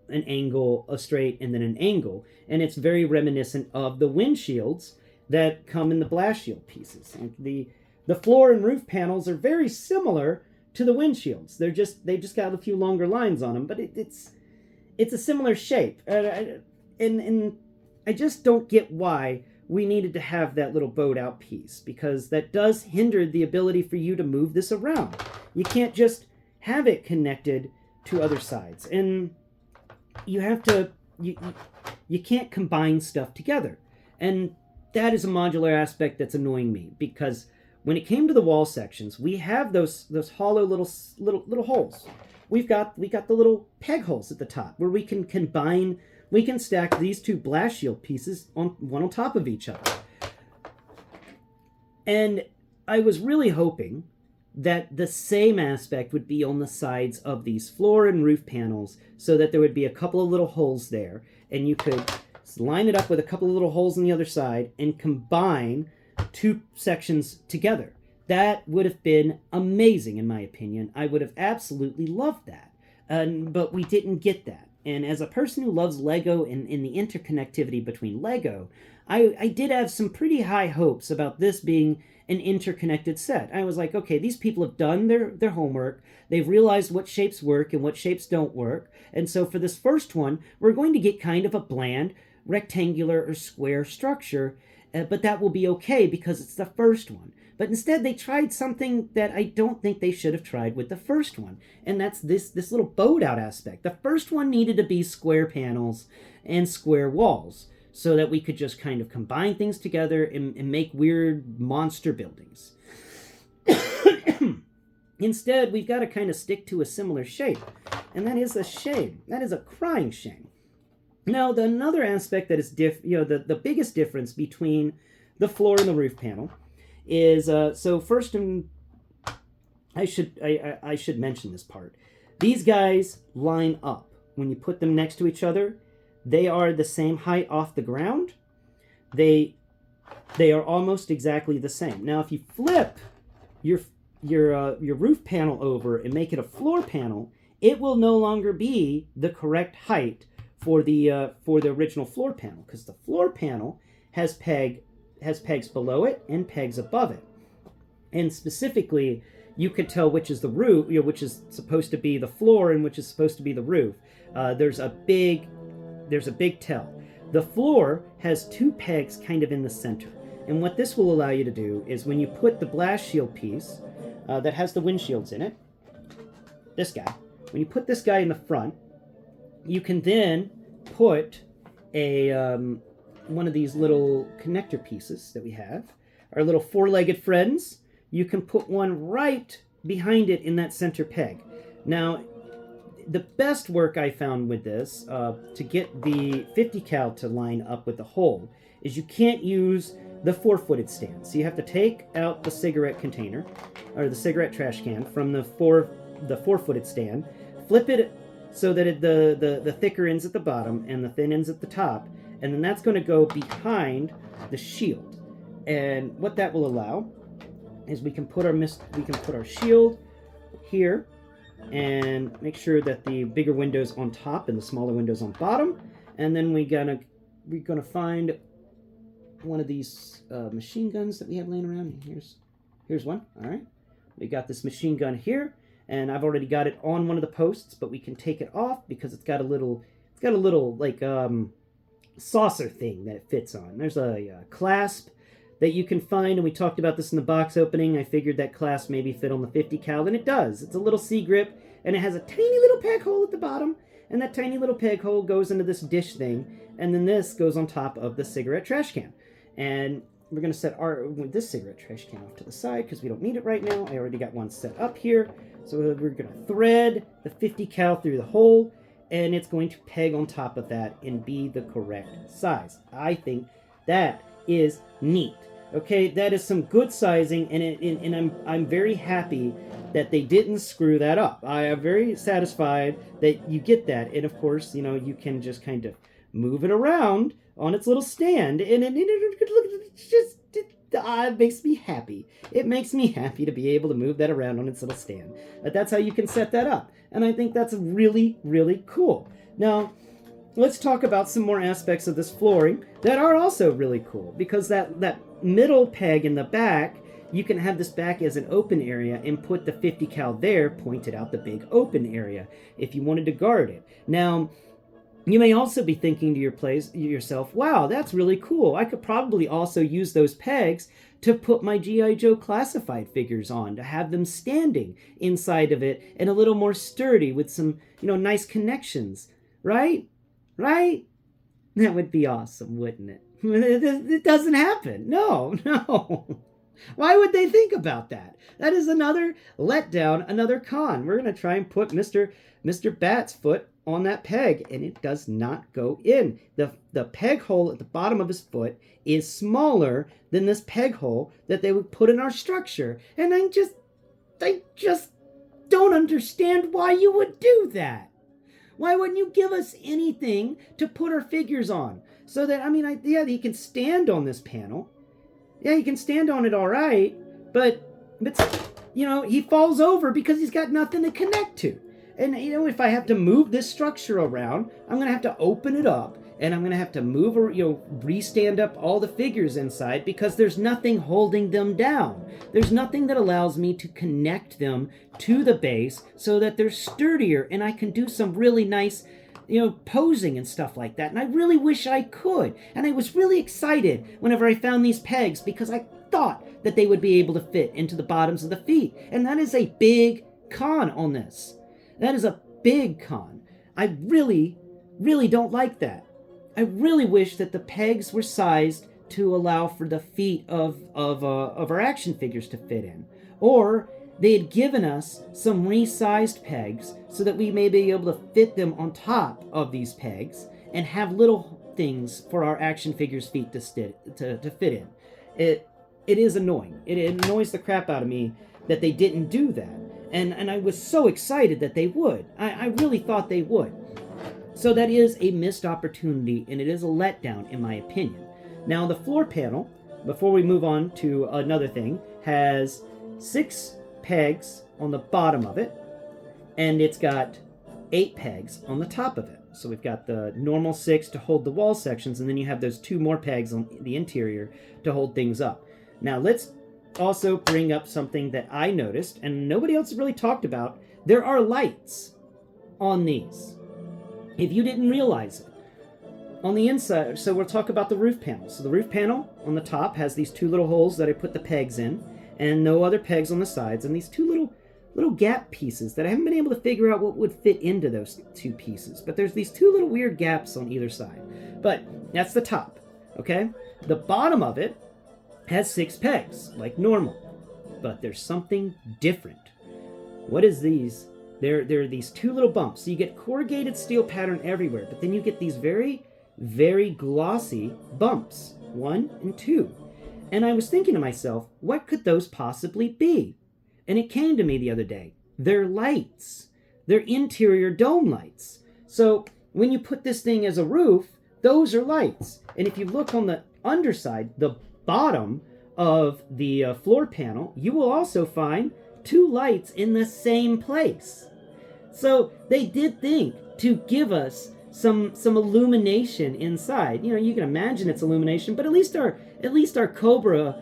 an angle, a straight, and then an angle. And it's very reminiscent of the windshields that come in the blast shield pieces. And the floor and roof panels are very similar to the windshields. They just got a few longer lines on them, but it's a similar shape. And I just don't get why we needed to have that little bowed out piece, because that does hinder the ability for you to move this around. You can't just have it connected to other sides, and you have to you can't combine stuff together. And that is a modular aspect that's annoying me, because when it came to the wall sections, we have those hollow little holes. We got the little peg holes at the top where we can combine. We can stack these 2 blast shield pieces one on top of each other. And I was really hoping that the same aspect would be on the sides of these floor and roof panels, so that there would be a couple of little holes there, and you could line it up with a couple of little holes on the other side and combine 2 sections together. That would have been amazing, in my opinion. I would have absolutely loved that. But we didn't get that. And as a person who loves Lego and the interconnectivity between Lego, I did have some pretty high hopes about this being an interconnected set. I was like, okay, these people have done their homework. They've realized what shapes work and what shapes don't work. And so for this first one, we're going to get kind of a bland rectangular or square structure, but that will be okay because it's the first one. But instead, they tried something that I don't think they should have tried with the first one, and that's this little bowed out aspect. The first one needed to be square panels and square walls, so that we could just kind of combine things together and make weird monster buildings. Instead, we've got to kind of stick to a similar shape, and that is a shame. That is a crying shame. Now, another aspect that is the biggest difference between the floor and the roof panel is so first, I should mention this part. These guys line up when you put them next to each other. They are the same height off the ground. They are almost exactly the same. Now, if you flip your roof panel over and make it a floor panel, it will no longer be the correct height for the original floor panel, because the floor panel has pegs below it and pegs above it. And specifically, you could tell which is the roof, which is supposed to be the floor and which is supposed to be the roof. There's a big tell. The floor has 2 pegs kind of in the center. And what this will allow you to do is when you put the blast shield piece that has the windshields in it, this guy, when you put this guy in the front, you can then put a one of these little connector pieces that we have, our little 4-legged friends. You can put one right behind it in that center peg. Now, the best work I found with this to get the 50 cal to line up with the hole is you can't use the 4-footed stand. So you have to take out the cigarette container or the cigarette trash can from the 4-footed stand, flip it so that the thicker ends at the bottom and the thin ends at the top, and then that's going to go behind the shield. And what that will allow is we can put our shield here and make sure that the bigger window's on top and the smaller window's on bottom. And then we're gonna find one of these machine guns that we have laying around. Here's one. All right. We got this machine gun here, and I've already got it on one of the posts, but we can take it off because it's got a little like saucer thing that it fits on. There's a clasp that you can find, and we talked about this in the box opening. I figured that clasp maybe fit on the 50 cal, and it does. It's a little C-grip, and it has a tiny little peg hole at the bottom, and that tiny little peg hole goes into this dish thing, and then this goes on top of the cigarette trash can. And we're going to set this cigarette trash can off to the side because we don't need it right now. I already got one set up here. So we're going to thread the 50 cal through the hole, and it's going to peg on top of that and be the correct size. I think that is neat. Okay, that is some good sizing, and I'm very happy that they didn't screw that up. I am very satisfied that you get that, and of course, you can just kind of move it around on its little stand, and it makes me happy. It makes me happy to be able to move that around on its little stand. But that's how you can set that up, and I think that's really, really cool. Now, let's talk about some more aspects of this flooring that are also really cool, because that middle peg in the back, you can have this back as an open area and put the 50 cal there, pointed out the big open area if you wanted to guard it. Now, you may also be thinking to yourself, wow, that's really cool. I could probably also use those pegs to put my G.I. Joe classified figures on, to have them standing inside of it and a little more sturdy with some, nice connections, right? Right? That would be awesome, wouldn't it? It doesn't happen. No. Why would they think about that? That is another letdown, another con. We're going to try and put Mr. Bat's foot on that peg, and it does not go in. The peg hole at the bottom of his foot is smaller than this peg hole that they would put in our structure. And I just don't understand why you would do that. Why wouldn't you give us anything to put our figures on? So that, he can stand on this panel. Yeah, he can stand on it all right, but he falls over because he's got nothing to connect to. And, if I have to move this structure around, I'm going to have to open it up, and I'm going to have to move or, restand up all the figures inside because there's nothing holding them down. There's nothing that allows me to connect them to the base so that they're sturdier and I can do some really nice, posing and stuff like that. And I really wish I could. And I was really excited whenever I found these pegs because I thought that they would be able to fit into the bottoms of the feet. And that is a big con on this. That is a big con. I really, really don't like that. I really wish that the pegs were sized to allow for the feet of our action figures to fit in. Or they had given us some resized pegs so that we may be able to fit them on top of these pegs and have little things for our action figures' feet to fit in. It is annoying. It annoys the crap out of me that they didn't do that. And I was so excited that they would. I really thought they would. So that is a missed opportunity, and it is a letdown, in my opinion. Now, the floor panel, before we move on to another thing, has 6 pegs on the bottom of it, and it's got 8 pegs on the top of it. So we've got the normal 6 to hold the wall sections, and then you have those 2 more pegs on the interior to hold things up. Now, let's also bring up something that I noticed, and nobody else has really talked about. There are lights on these. If you didn't realize it. On the inside, so we'll talk about the roof panel. So the roof panel on the top has these 2 little holes that I put the pegs in, and no other pegs on the sides, and these 2 little gap pieces that I haven't been able to figure out what would fit into those 2 pieces. But there's these 2 little weird gaps on either side. But that's the top, okay? The bottom of it has 6 pegs, like normal. But there's something different. What is these? There are these 2 little bumps. So you get corrugated steel pattern everywhere, but then you get these very, very glossy bumps. 1 and 2. And I was thinking to myself, what could those possibly be? And it came to me the other day. They're lights. They're interior dome lights. So when you put this thing as a roof, those are lights. And if you look on the underside, the bottom of the floor panel, you will also find 2 lights in the same place. So they did think to give us some illumination inside. You know, you can imagine it's illumination, but at least our Cobra,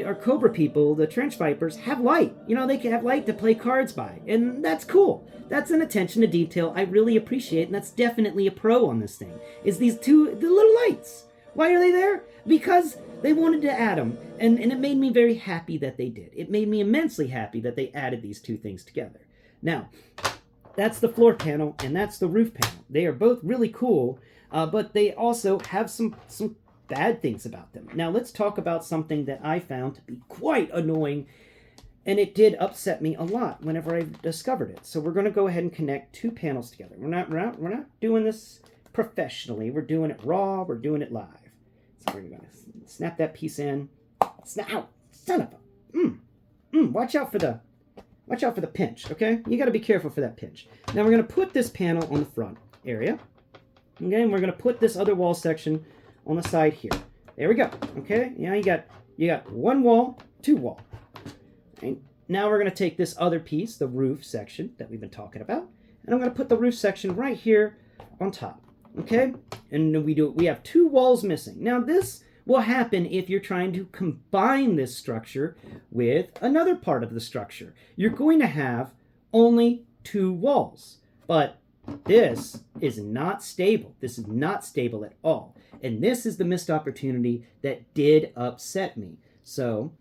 our Cobra people, the trench vipers, have light. You know, they can have light to play cards by, and that's cool. That's an attention to detail I really appreciate, and that's definitely a pro on this thing. Is the little lights. Why are they there? Because they wanted to add them, and it made me very happy that they did. It made me immensely happy that they added these two things together. Now, that's the floor panel, and that's the roof panel. They are both really cool, but they also have some bad things about them. Now, let's talk about something that I found to be quite annoying, and it did upset me a lot whenever I discovered it. So we're going to go ahead and connect two panels together. We're not doing this professionally. We're doing it raw. We're doing it live. So we're going to snap that piece in. Ow, son of a... Watch out for the pinch, okay? You got to be careful for that pinch. Now we're going to put this panel on the front area. Okay, and we're going to put this other wall section on the side here. There we go. Okay, now you got one wall, two wall. Okay. Now we're going to take this other piece, the roof section that we've been talking about, and I'm going to put the roof section right here on top. Okay, and we have two walls missing. Now this will happen if you're trying to combine this structure with another part of the structure. You're going to have only two walls, but this is not stable. This is not stable at all. And this is the missed opportunity that did upset me. So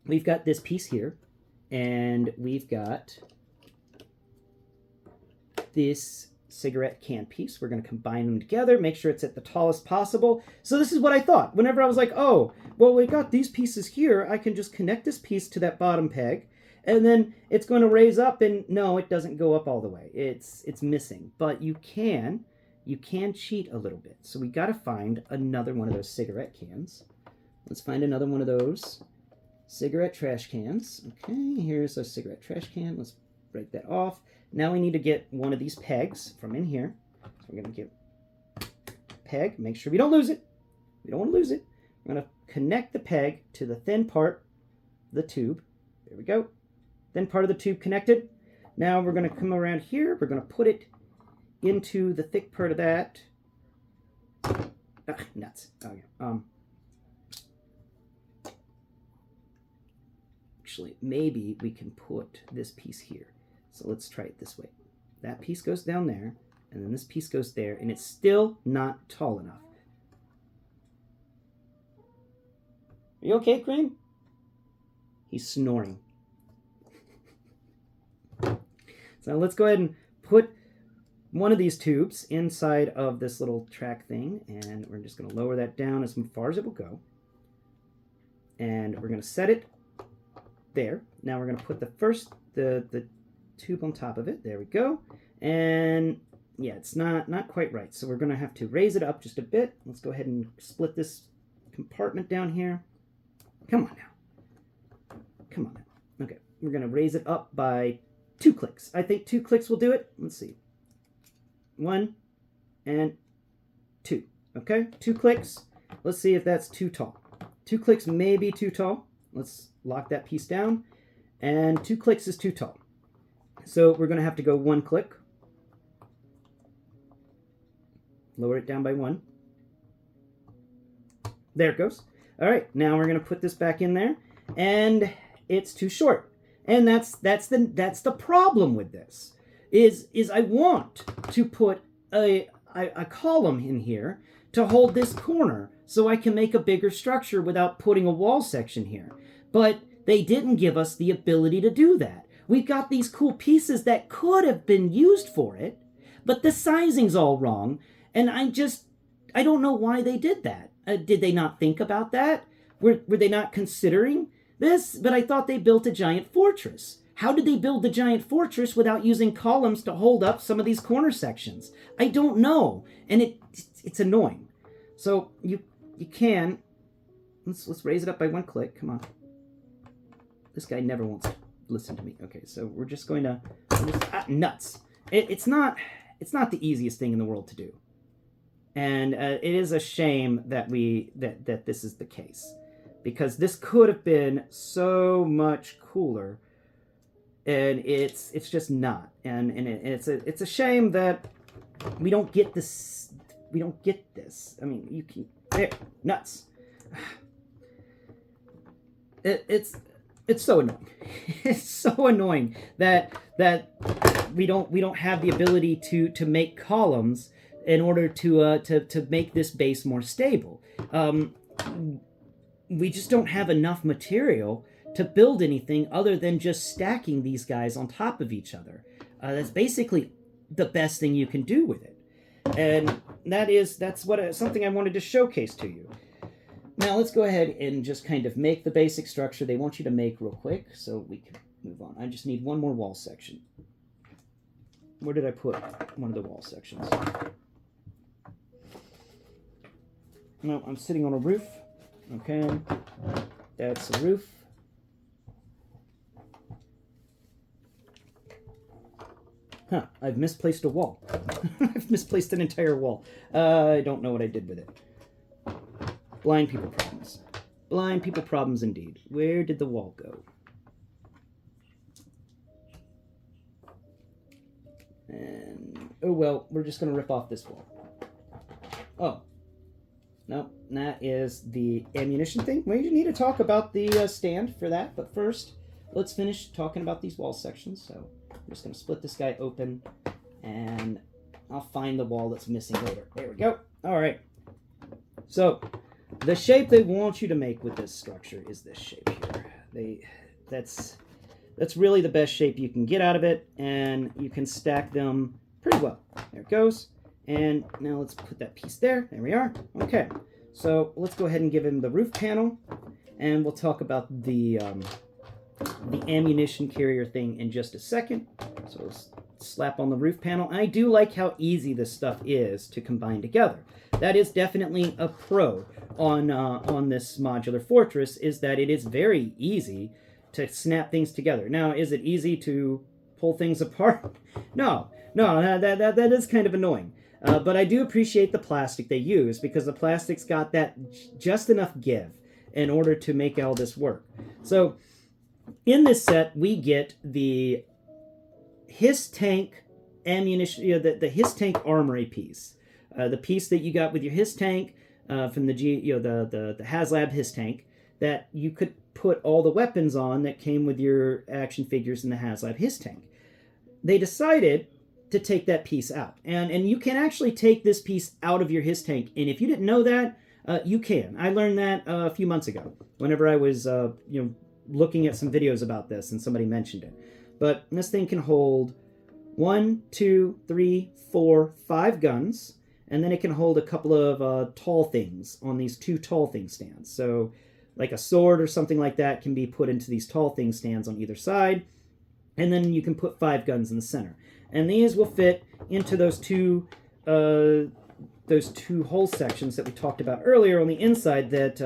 we've got this piece here, and we've got this cigarette can piece. We're going to combine them together, make sure it's at the tallest possible. So this is what I thought. Whenever I was like, oh, well, we got these pieces here, I can just connect this piece to that bottom peg, and then it's going to raise up, and no, it doesn't go up all the way. It's missing. But you can cheat a little bit. So we got to find another one of those cigarette cans. Let's find another one of those cigarette trash cans. Okay, here's a cigarette trash can. Let's break that off. Now we need to get one of these pegs from in here. So we're going to get peg. Make sure we don't lose it. We don't want to lose it. We're going to connect the peg to the thin part of the tube. There we go. Thin part of the tube connected. Now we're going to come around here. We're going to put it into the thick part of that. Nuts. Okay. Actually, maybe we can put this piece here. So let's try it this way. That piece goes down there, and then this piece goes there, and it's still not tall enough. Are you okay, Crane? He's snoring. So let's go ahead and put one of these tubes inside of this little track thing, and we're just going to lower that down as far as it will go. And we're going to set it there. Now we're going to put the tube on top of it. There we go. And yeah, it's not quite right. So we're going to have to raise it up just a bit. Let's go ahead and split this compartment down here. Come on now. Come on now. Okay, we're going to raise it up by 2 clicks. I think 2 clicks will do it. Let's see. 1 and 2. Okay, 2 clicks. Let's see if that's too tall. 2 clicks may be too tall. Let's lock that piece down. And 2 clicks is too tall. So we're going to have to go 1 click. Lower it down by 1. There it goes. All right, now we're going to put this back in there, and it's too short. And that's the problem with this. Is I want to put a column in here to hold this corner so I can make a bigger structure without putting a wall section here. But they didn't give us the ability to do that. We've got these cool pieces that could have been used for it, but the sizing's all wrong, and I don't know why they did that. Did they not think about that? Were they not considering this? But I thought they built a giant fortress. How did they build the giant fortress without using columns to hold up some of these corner sections? I don't know, and it's annoying. So you can, let's raise it up by 1 click. Come on. This guy never wants to listen to me. Okay, so we're just going to, nuts. It's not the easiest thing in the world to do. And it is a shame that that this is the case, because this could have been so much cooler, and it's just not. And it's a shame that we don't get this. We don't get this. I mean, you can there nuts. It's so annoying. It's so annoying that we don't have the ability to make columns in order to make this base more stable. We just don't have enough material to build anything other than just stacking these guys on top of each other. That's basically the best thing you can do with it, and that's something I wanted to showcase to you. Now let's go ahead and just kind of make the basic structure they want you to make real quick so we can move on. I just need one more wall section. Where did I put one of the wall sections? No, I'm sitting on a roof. Okay, that's the roof. Huh, I've misplaced a wall. I've misplaced an entire wall. I don't know what I did with it. Blind people problems. Blind people problems indeed. Where did the wall go? And, oh well, we're just going to rip off this wall. Oh. No, that is the ammunition thing. We need to talk about the stand for that, but first, let's finish talking about these wall sections. So I'm just going to split this guy open, and I'll find the wall that's missing later. There we go. All right. So the shape they want you to make with this structure is this shape here. That's really the best shape you can get out of it, and you can stack them pretty well. There it goes. And now let's put that piece there. There we are. Okay. So let's go ahead and give him the roof panel, and we'll talk about the ammunition carrier thing in just a second. So let's slap on the roof panel. I do like how easy this stuff is to combine together. That is definitely a pro on this modular fortress, is that it is very easy to snap things together. Now, is it easy to pull things apart? No, that is kind of annoying. But I do appreciate the plastic they use, because the plastic's got that just enough give in order to make all this work. So in this set, we get the HISS tank ammunition, the HISS tank armory piece. The piece that you got with your HISS tank from the HasLab HISS tank that you could put all the weapons on that came with your action figures in the HasLab HISS tank. They decided to take that piece out. And you can actually take this piece out of your HISS tank. And if you didn't know that, you can. I learned that a few months ago whenever I was looking at some videos about this and somebody mentioned it. But this thing can hold 1, 2, 3, 4, 5 guns. And then it can hold a couple of tall things on these 2 tall thing stands. So like a sword or something like that can be put into these tall thing stands on either side. And then you can put 5 guns in the center. And these will fit into those two hole sections that we talked about earlier on the inside that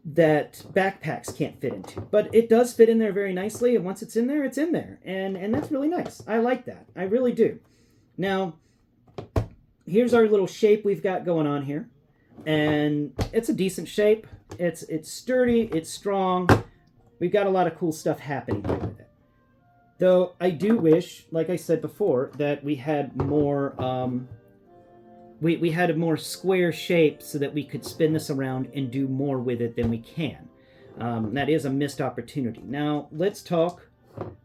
backpacks can't fit into. But it does fit in there very nicely, and once it's in there, it's in there. And that's really nice. I like that. I really do. Now, here's our little shape we've got going on here. And it's a decent shape. It's sturdy, it's strong. We've got a lot of cool stuff happening here with it. Though I do wish, like I said before, that we had more we had a more square shape so that we could spin this around and do more with it than we can. That is a missed opportunity. Now let's talk.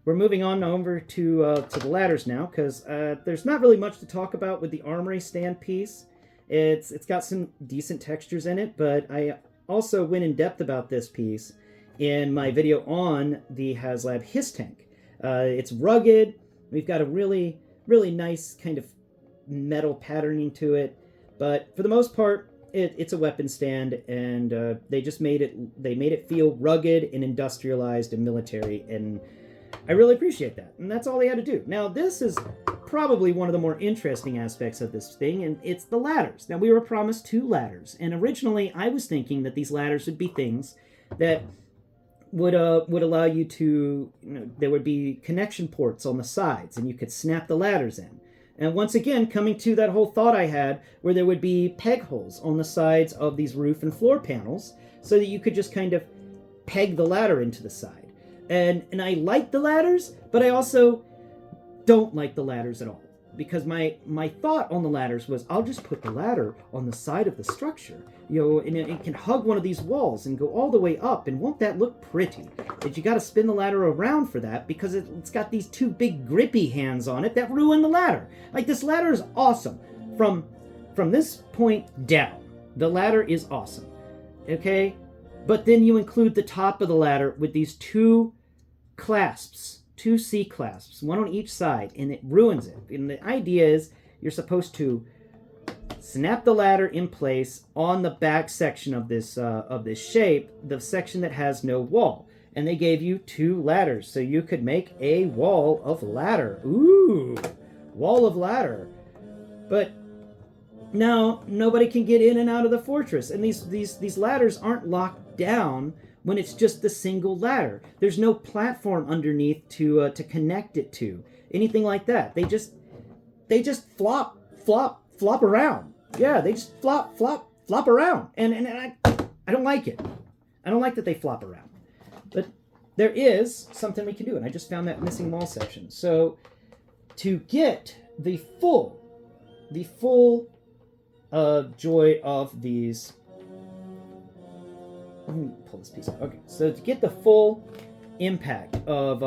We're moving on over to the ladders now, because there's not really much to talk about with the armory stand piece. It's got some decent textures in it, but I also went in depth about this piece in my video on the HasLab HISS tank. It's rugged. We've got a really, really nice kind of metal patterning to it, but for the most part, it's a weapon stand, and they just made it feel rugged and industrialized and military, and I really appreciate that. And that's all they had to do. Now, this is probably one of the more interesting aspects of this thing, and it's the ladders. Now, we were promised 2 ladders, and originally I was thinking that these ladders would be things that would allow you to, there would be connection ports on the sides, and you could snap the ladders in. And once again, coming to that whole thought I had, where there would be peg holes on the sides of these roof and floor panels, so that you could just kind of peg the ladder into the side. And I like the ladders, but I also don't like the ladders at all. because my thought on the ladders was I'll just put the ladder on the side of the structure, and it can hug one of these walls and go all the way up, and won't that look pretty? But you got to spin the ladder around for that because it's got these two big grippy hands on it that ruin the ladder. Like, this ladder is awesome from this point down. The ladder is awesome, okay? But then you include the top of the ladder with these two clasps, two C clasps, one on each side, and it ruins it. And the idea is you're supposed to snap the ladder in place on the back section of this shape, the section that has no wall. And they gave you two ladders, so you could make a wall of ladder. Ooh, wall of ladder. But now nobody can get in and out of the fortress, and these ladders aren't locked down when it's just the single ladder. There's no platform underneath to connect it to, anything like that. They just flop around. Yeah, they just flop around, and I don't like it. I don't like that they flop around. But there is something we can do, and I just found that missing wall section. So to get the full joy of these. Let me pull this piece out. Okay, so to get the full impact of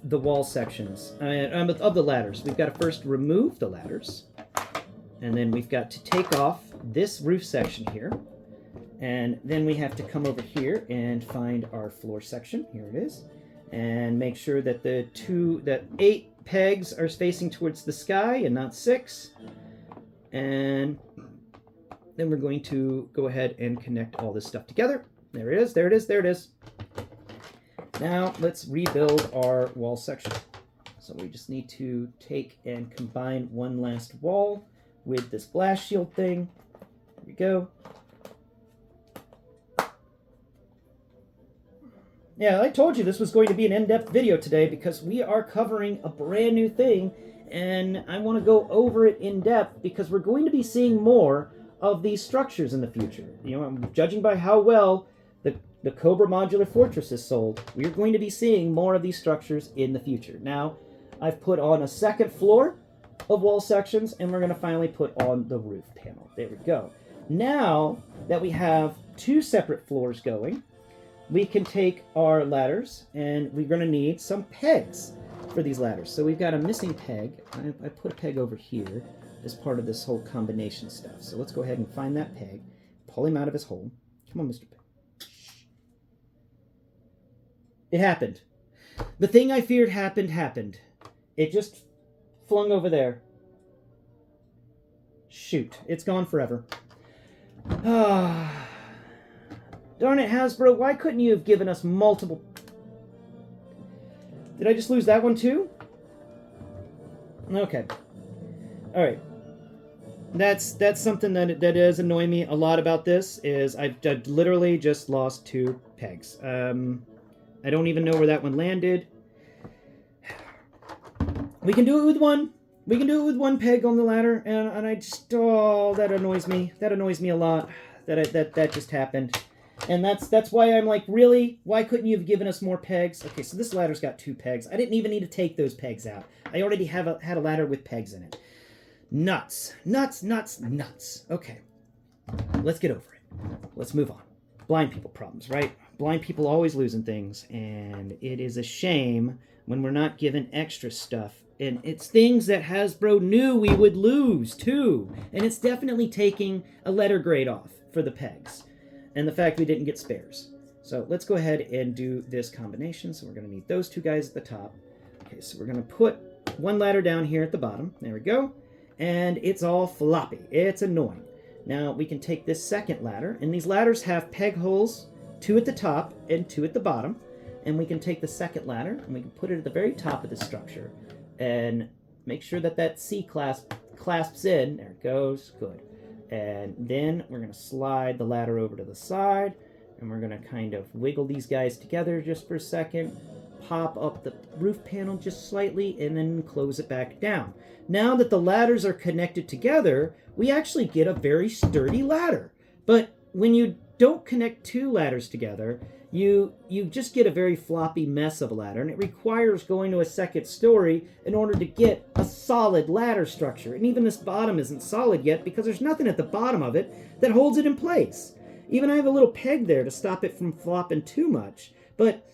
the wall sections, of the ladders, we've got to first remove the ladders, and then we've got to take off this roof section here, and then we have to come over here and find our floor section. Here it is, and make sure that the 8 pegs are facing towards the sky and not 6. And then we're going to go ahead and connect all this stuff together. There it is, there it is, there it is. Now let's rebuild our wall section. So we just need to take and combine one last wall with this blast shield thing. There we go. Yeah, I told you this was going to be an in-depth video today because we are covering a brand new thing, and I want to go over it in depth because we're going to be seeing more of these structures in the future. Judging by how well the Cobra Modular Fortress is sold, we're going to be seeing more of these structures in the future. Now, I've put on a second floor of wall sections, and we're going to finally put on the roof panel. There we go. Now that we have 2 separate floors going, we can take our ladders, and we're going to need some pegs for these ladders. So we've got a missing peg. I put a peg over here as part of this whole combination stuff. So let's go ahead and find that peg, pull him out of his hole. Come on, Mr. Peg. It happened. The thing I feared happened. It just flung over there. Shoot, it's gone forever. Ah, darn it, Hasbro, why couldn't you have given us multiple... Did I just lose that one too? Okay. All right. That's something that does annoy me a lot about this, is I've literally just lost 2 pegs. I don't even know where that one landed. We can do it with one. We can do it with 1 peg on the ladder, and I just, oh, that annoys me. That annoys me a lot. That just happened. And that's why I'm like, really? Why couldn't you have given us more pegs? Okay, so this ladder's got 2 pegs. I didn't even need to take those pegs out. I already had a ladder with pegs in it. Nuts. Nuts, nuts, nuts. Okay, let's get over it. Let's move on. Blind people problems, right? Blind people always losing things, and it is a shame when we're not given extra stuff. And it's things that Hasbro knew we would lose, too. And it's definitely taking a letter grade off for the pegs. And the fact we didn't get spares. So let's go ahead and do this combination. So we're going to need those 2 guys at the top. Okay, so we're going to put 1 ladder down here at the bottom. There we go. And it's all floppy. It's annoying. Now we can take this second ladder, and these ladders have peg holes, 2 at the top and 2 at the bottom. And we can take the second ladder, and we can put it at the very top of the structure. And make sure that C clasps in. There it goes. Good. And then we're going to slide the ladder over to the side, and we're going to kind of wiggle these guys together just for a second, pop up the roof panel just slightly, and then close it back down. Now that the ladders are connected together, we actually get a very sturdy ladder. But when you don't connect 2 ladders together, you just get a very floppy mess of a ladder, and it requires going to a second story in order to get a solid ladder structure. And even this bottom isn't solid yet because there's nothing at the bottom of it that holds it in place. Even I have a little peg there to stop it from flopping too much, but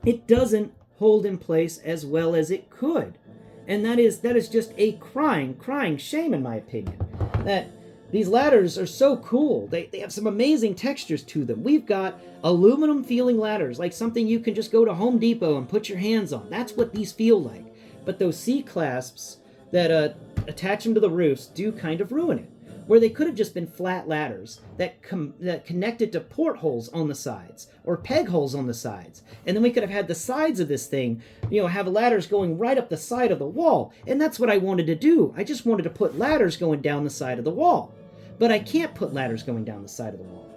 it doesn't hold in place as well as it could. And that is just a crying shame, in my opinion. That these ladders are so cool. They have some amazing textures to them. We've got aluminum feeling ladders, like something you can just go to Home Depot and put your hands on. That's what these feel like. But those C-clasps that attach them to the roofs do kind of ruin it. Where they could have just been flat ladders that connected to portholes on the sides or peg holes on the sides. And then we could have had the sides of this thing, have ladders going right up the side of the wall. And that's what I wanted to do. I just wanted to put ladders going down the side of the wall. But I can't put ladders going down the side of the wall.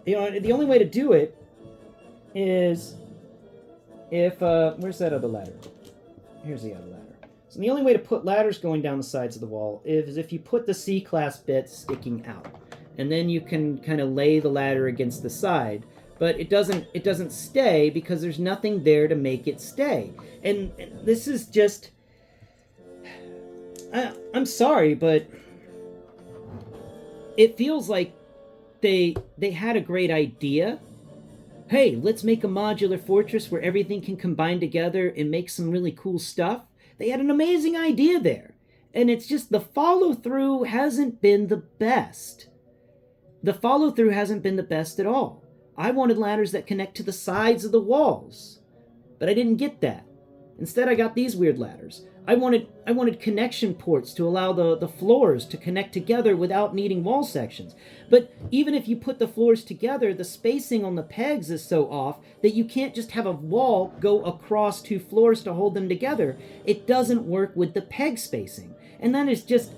The only way to do it is if, where's that other ladder? Here's the other ladder. So the only way to put ladders going down the sides of the wall is if you put the C-class bits sticking out. And then you can kind of lay the ladder against the side. But it doesn't stay because there's nothing there to make it stay. And this is just... I'm sorry, but... it feels like they had a great idea. Hey, let's make a modular fortress where everything can combine together and make some really cool stuff. They had an amazing idea there. And it's just the follow-through hasn't been the best. The follow-through hasn't been the best at all. I wanted ladders that connect to the sides of the walls. But I didn't get that. Instead, I got these weird ladders. I wanted connection ports to allow the floors to connect together without needing wall sections. But even if you put the floors together, the spacing on the pegs is so off that you can't just have a wall go across two floors to hold them together. It doesn't work with the peg spacing. And that is just...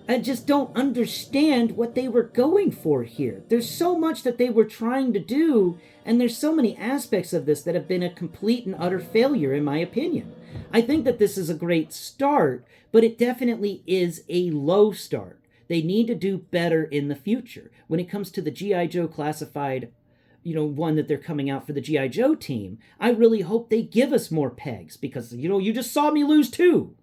I just don't understand what they were going for here. There's so much that they were trying to do, and there's so many aspects of this that have been a complete and utter failure, in my opinion. I think that this is a great start, but it definitely is a low start. They need to do better in the future. When it comes to the G.I. Joe classified, one that they're coming out for the G.I. Joe team, I really hope they give us more pegs, because, you just saw me lose 2.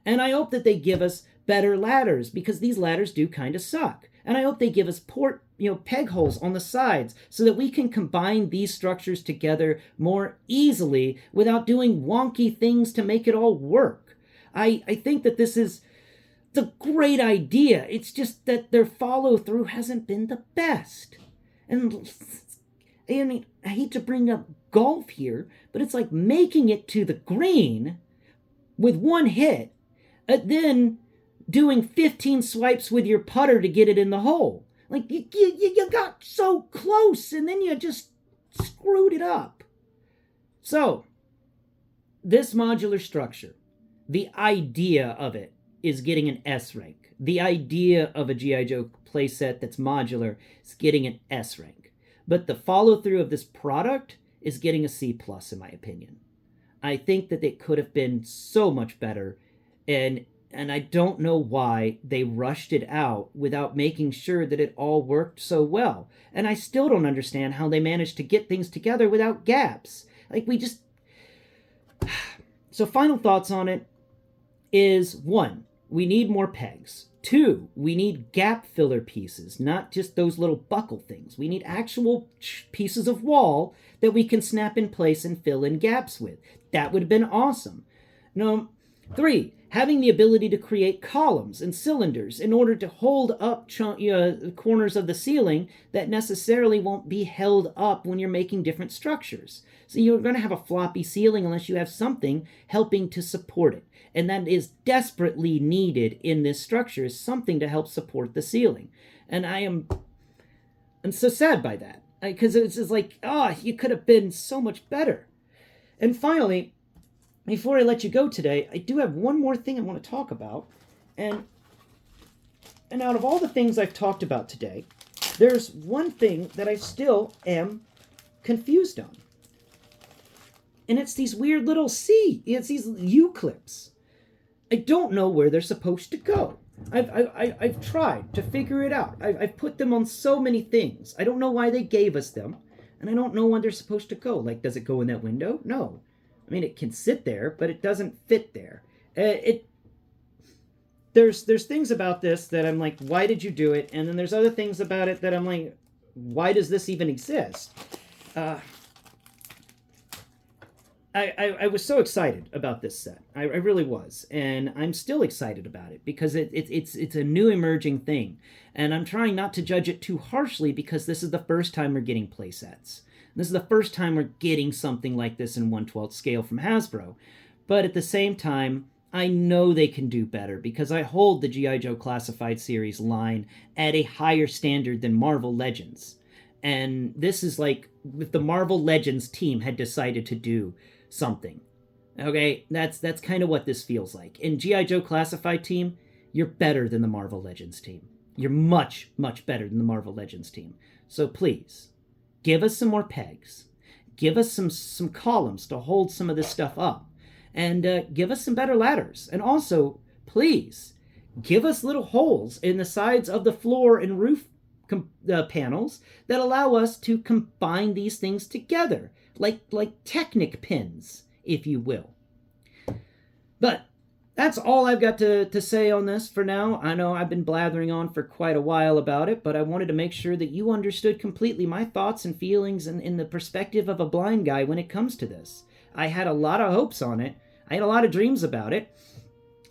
And I hope that they give us better ladders, because these ladders do kind of suck. And I hope they give us peg holes on the sides so that we can combine these structures together more easily without doing wonky things to make it all work. I think that this is the great idea. It's just that their follow-through hasn't been the best. And I hate to bring up golf here, but it's like making it to the green with one hit, and then doing 15 swipes with your putter to get it in the hole. Like, you got so close, and then you just screwed it up. So, this modular structure, the idea of it is getting an S rank. The idea of a G.I. Joe playset that's modular is getting an S rank. But the follow-through of this product is getting a C+, in my opinion. I think that it could have been so much better, and I don't know why they rushed it out without making sure that it all worked so well. And I still don't understand how they managed to get things together without gaps. So final thoughts on it is, 1, we need more pegs. 2, we need gap filler pieces, not just those little buckle things. We need actual pieces of wall that we can snap in place and fill in gaps with. That would have been awesome. 3, having the ability to create columns and cylinders in order to hold up corners of the ceiling that necessarily won't be held up when you're making different structures. So you're going to have a floppy ceiling unless you have something helping to support it. And that is desperately needed in this structure, is something to help support the ceiling. And I'm so sad by that, because it's just like, you could have been so much better. And finally, before I let you go today, I do have one more thing I want to talk about. And out of all the things I've talked about today, there's one thing that I still am confused on. And it's these weird little it's these U-clips. I don't know where they're supposed to go. I've tried to figure it out. I've put them on so many things. I don't know why they gave us them. and I don't know when they're supposed to go. Like, does it go in that window? No. I mean, it can sit there, but it doesn't fit there. There's things about this that I'm like, why did you do it? And then there's other things about it that I'm like, why does this even exist? I was so excited about this set. I really was, and I'm still excited about it because it's a new emerging thing, and I'm trying not to judge it too harshly because this is the first time we're getting play sets. This is the first time we're getting something like this in 1/12 scale from Hasbro, but at the same time, I know they can do better because I hold the G.I. Joe Classified Series line at a higher standard than Marvel Legends. And this is like if the Marvel Legends team had decided to do something. Okay, that's kind of what this feels like. In G.I. Joe Classified team, you're better than the Marvel Legends team. You're much, much better than the Marvel Legends team. So please, give us some more pegs. Give us some columns to hold some of this stuff up. And give us some better ladders. And also, please, give us little holes in the sides of the floor and roof panels that allow us to combine these things together, like Technic pins, if you will. But that's all I've got to say on this for now. I know I've been blathering on for quite a while about it, but I wanted to make sure that you understood completely my thoughts and feelings in the perspective of a blind guy when it comes to this. I had a lot of hopes on it. I had a lot of dreams about it,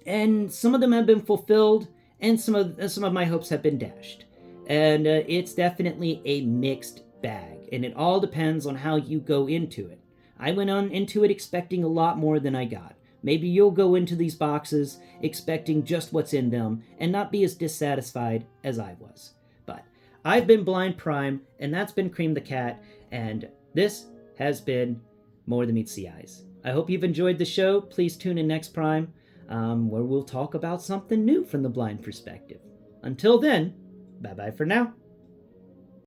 and some of them have been fulfilled, and some of my hopes have been dashed. And it's definitely a mixed bag, and it all depends on how you go into it. I went into it expecting a lot more than I got. Maybe you'll go into these boxes expecting just what's in them and not be as dissatisfied as I was. But I've been Blind Prime, and that's been Cream the Cat, and this has been More Than Meets the Eyes. I hope you've enjoyed the show. Please tune in next Prime, where we'll talk about something new from the blind perspective. Until then, bye-bye for now.